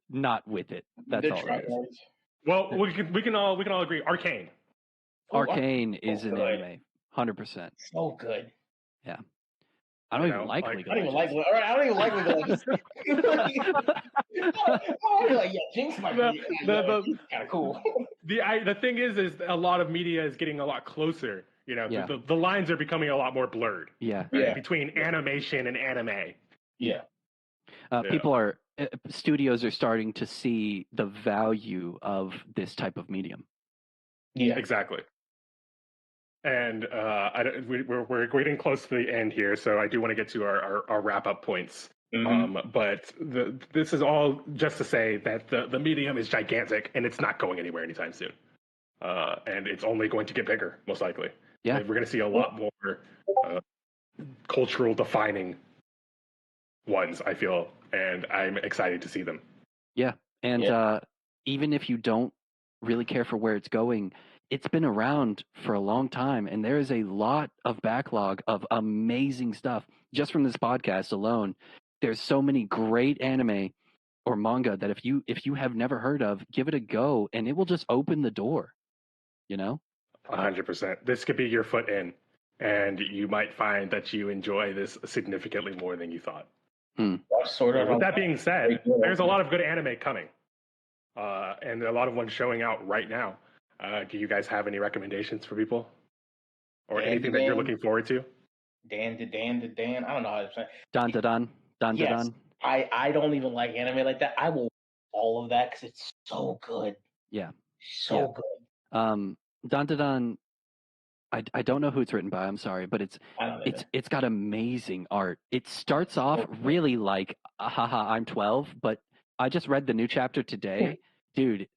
not with it. That's all it is. Well, we can all agree. Arcane. Arcane is an anime, 100%. So good. Yeah. I don't even like League of Legends. I don't even like League of Legends. I'm like, yeah, Jinx might be kind of cool. The thing is a lot of media is getting a lot closer. The lines are becoming a lot more blurred. Between animation and anime. Studios are starting to see the value of this type of medium. Yeah, exactly. And we're getting close to the end here, so I do want to get to our wrap up points. But this is all just to say that the medium is gigantic and it's not going anywhere anytime soon. And it's only going to get bigger, most likely. Yeah, we're going to see a lot more cultural defining ones, I feel, and I'm excited to see them. Yeah, and even if you don't really care for where it's going, it's been around for a long time, and there is a lot of backlog of amazing stuff. Just from this podcast alone, there's so many great anime or manga that if you have never heard of, give it a go, and it will just open the door. 100%. This could be your foot in, and you might find that you enjoy this significantly more than you thought. With that being said, there's a lot of good anime coming, and a lot of ones showing out right now. Do you guys have any recommendations for people, or anything that you're looking forward to? Dan. I don't know how to say. Dan. I don't even like anime like that. I will all of that because it's so good. Yeah, so good. Dan. I don't know who it's written by. I'm sorry, but it's got amazing art. It starts off really like, haha, I'm 12, but I just read the new chapter today. Dude,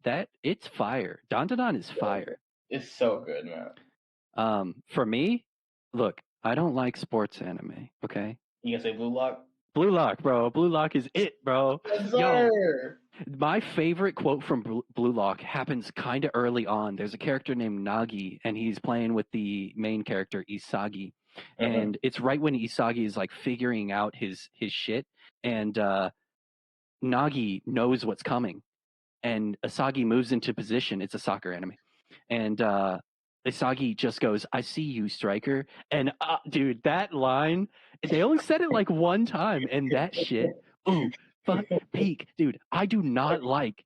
it's fire. Dan is fire. It's so good, man. For me, look, I don't like sports anime, okay? You gonna say Blue Lock? Blue Lock, bro. Blue Lock is it, bro. Yes, Yo, my favorite quote from Blue Lock happens kind of early on. There's a character named Nagi, and he's playing with the main character, Isagi. And it's right when Isagi is like figuring out his shit, and Nagi knows what's coming. And Isagi moves into position. It's a soccer anime. And Isagi just goes, "I see you, striker." And dude, that line, they only said it like one time. And that shit, ooh, fuck, peak. Dude, I do not like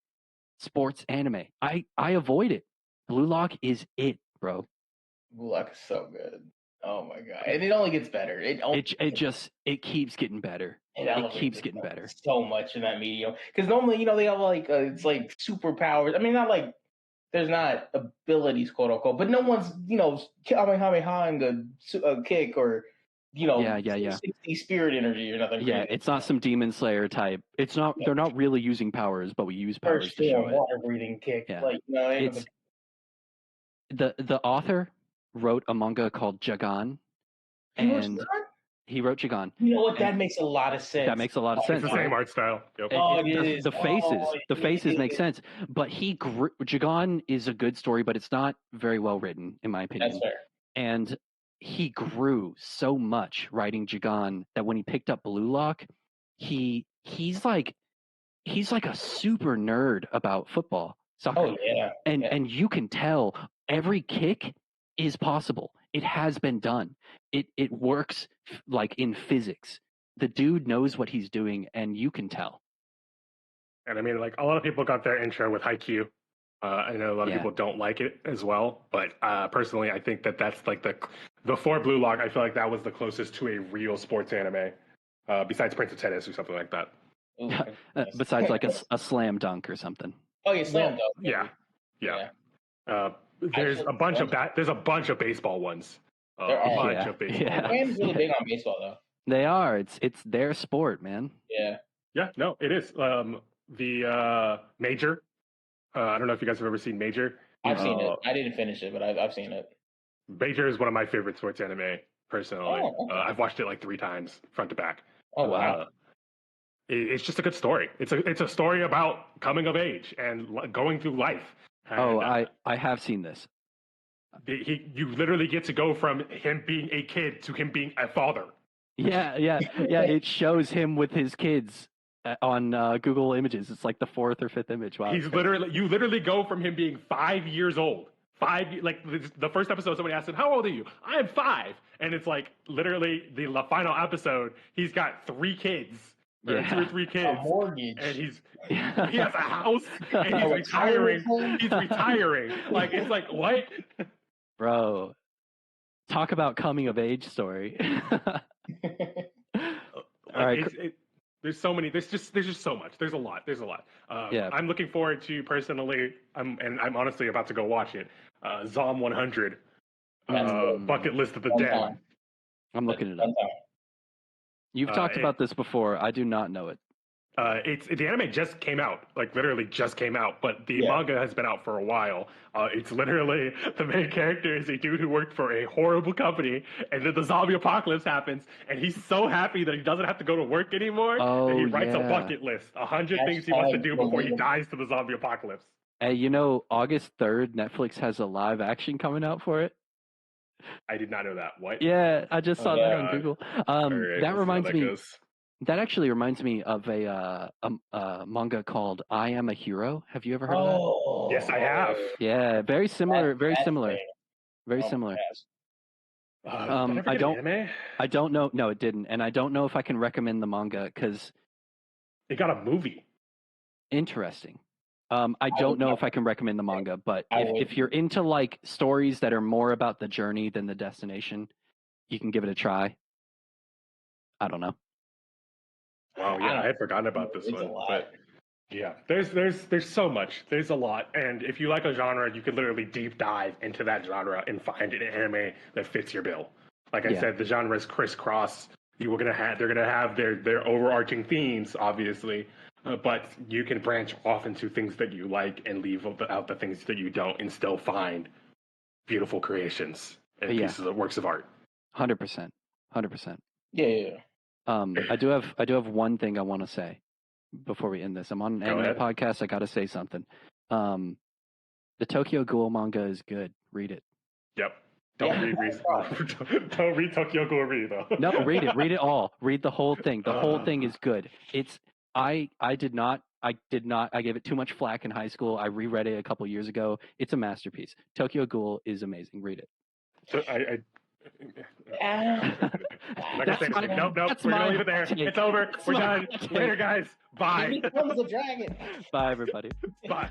sports anime. I avoid it. Blue Lock is it, bro. Blue Lock is so good. Oh my god. And it only gets better. It keeps getting better. It keeps getting better. So much in that medium. Because normally, they have like, it's like superpowers. I mean, not like, there's not abilities, quote unquote, but no one's, Kamehameha and a kick or Yeah. 60 spirit energy or nothing. Yeah, it's not some Demon Slayer type. It's not. They're not really using powers, but we use powers to show it. Water breathing kick. Yeah. Like It's the author wrote a manga called Jagan, and he wrote Jagan. You know what? That makes a lot of sense. That makes a lot of sense. It's the same art style. Yep. The faces make sense. But Jagan is a good story, but it's not very well written, in my opinion. That's fair. And he grew so much writing Jagan that when he picked up Blue Lock, he's like a super nerd about football, soccer. Oh yeah. And you can tell every kick is possible. It has been done. It works like in physics. The dude knows what he's doing, and you can tell. And I mean, like, a lot of people got their intro with Haikyuu. I know a lot of people don't like it as well, but personally, I think that's like before Blue Lock, I feel like that was the closest to a real sports anime, besides Prince of Tennis or something like that. Besides like a slam dunk or something. Oh yeah, slam dunk. Yeah. There's a bunch of baseball ones. There are a bunch of baseball. Yeah. Japan's really big on baseball though. They are. It's their sport, man. Yeah. Yeah. No, it is. The Major. I don't know if you guys have ever seen Major. I've seen it. I didn't finish it, but I've seen it. Major is one of my favorite sports anime, personally. Oh, okay. I've watched it like 3 times, front to back. Oh wow. It's just a good story. It's a story about coming of age and going through life. And, I have seen this. You literally get to go from him being a kid to him being a father. Yeah. It shows him with his kids on Google Images. It's like the 4th or 5th image. Wow. You literally go from him being 5 years old. The first episode, somebody asked him, "How old are you?" "I am 5." And it's like literally the final episode. He's got 3 kids. Or 2 or 3 kids. A mortgage. And he has a house and he's retiring. He's retiring. Like, it's like, what? Bro, talk about coming of age story. All right. There's so many. There's just so much. There's a lot. I'm looking forward to personally. I'm honestly about to go watch it. Zom 100. Bucket List of the Dead. I'm looking it up. You've talked about this before. I do not know it. The anime just came out, like literally just came out, but the manga has been out for a while. It's literally the main character is a dude who worked for a horrible company, and then the zombie apocalypse happens, and he's so happy that he doesn't have to go to work anymore that he writes a bucket list, 100 things he wants to do before he dies to the zombie apocalypse. Hey, August 3rd, Netflix has a live action coming out for it. I did not know that. What? Yeah, I just saw that on Google. Right, that reminds me. Goes. That actually reminds me of a manga called "I Am a Hero." Have you ever heard of that? Yes, I have. Yeah, very similar. Very similar. Very similar. I don't know. No, it didn't, and I don't know if I can recommend the manga because it got a movie. Interesting. I don't know if I can recommend the manga, but if you're into like stories that are more about the journey than the destination, you can give it a try. I don't know. Oh yeah, I had forgotten about this one. But yeah, there's so much. There's a lot, and if you like a genre, you could literally deep dive into that genre and find an anime that fits your bill. Like I said, the genre is crisscross. They're gonna have their overarching themes, obviously. But you can branch off into things that you like and leave out the things that you don't, and still find beautiful creations and pieces of works of art. 100%. 100%. Yeah. I do have one thing I want to say before we end this. I'm on an anime podcast. I got to say something. The Tokyo Ghoul manga is good. Read it. Yep. Don't read Tokyo Ghoul though. No, read it. Read it all. Read the whole thing. The whole thing is good. I gave it too much flack in high school. I reread it a couple years ago. It's a masterpiece. Tokyo Ghoul is amazing. Read it. So nope. We're gonna leave it there. It's over. We're done. Later, guys. Bye. He becomes a dragon. Bye, everybody. Bye.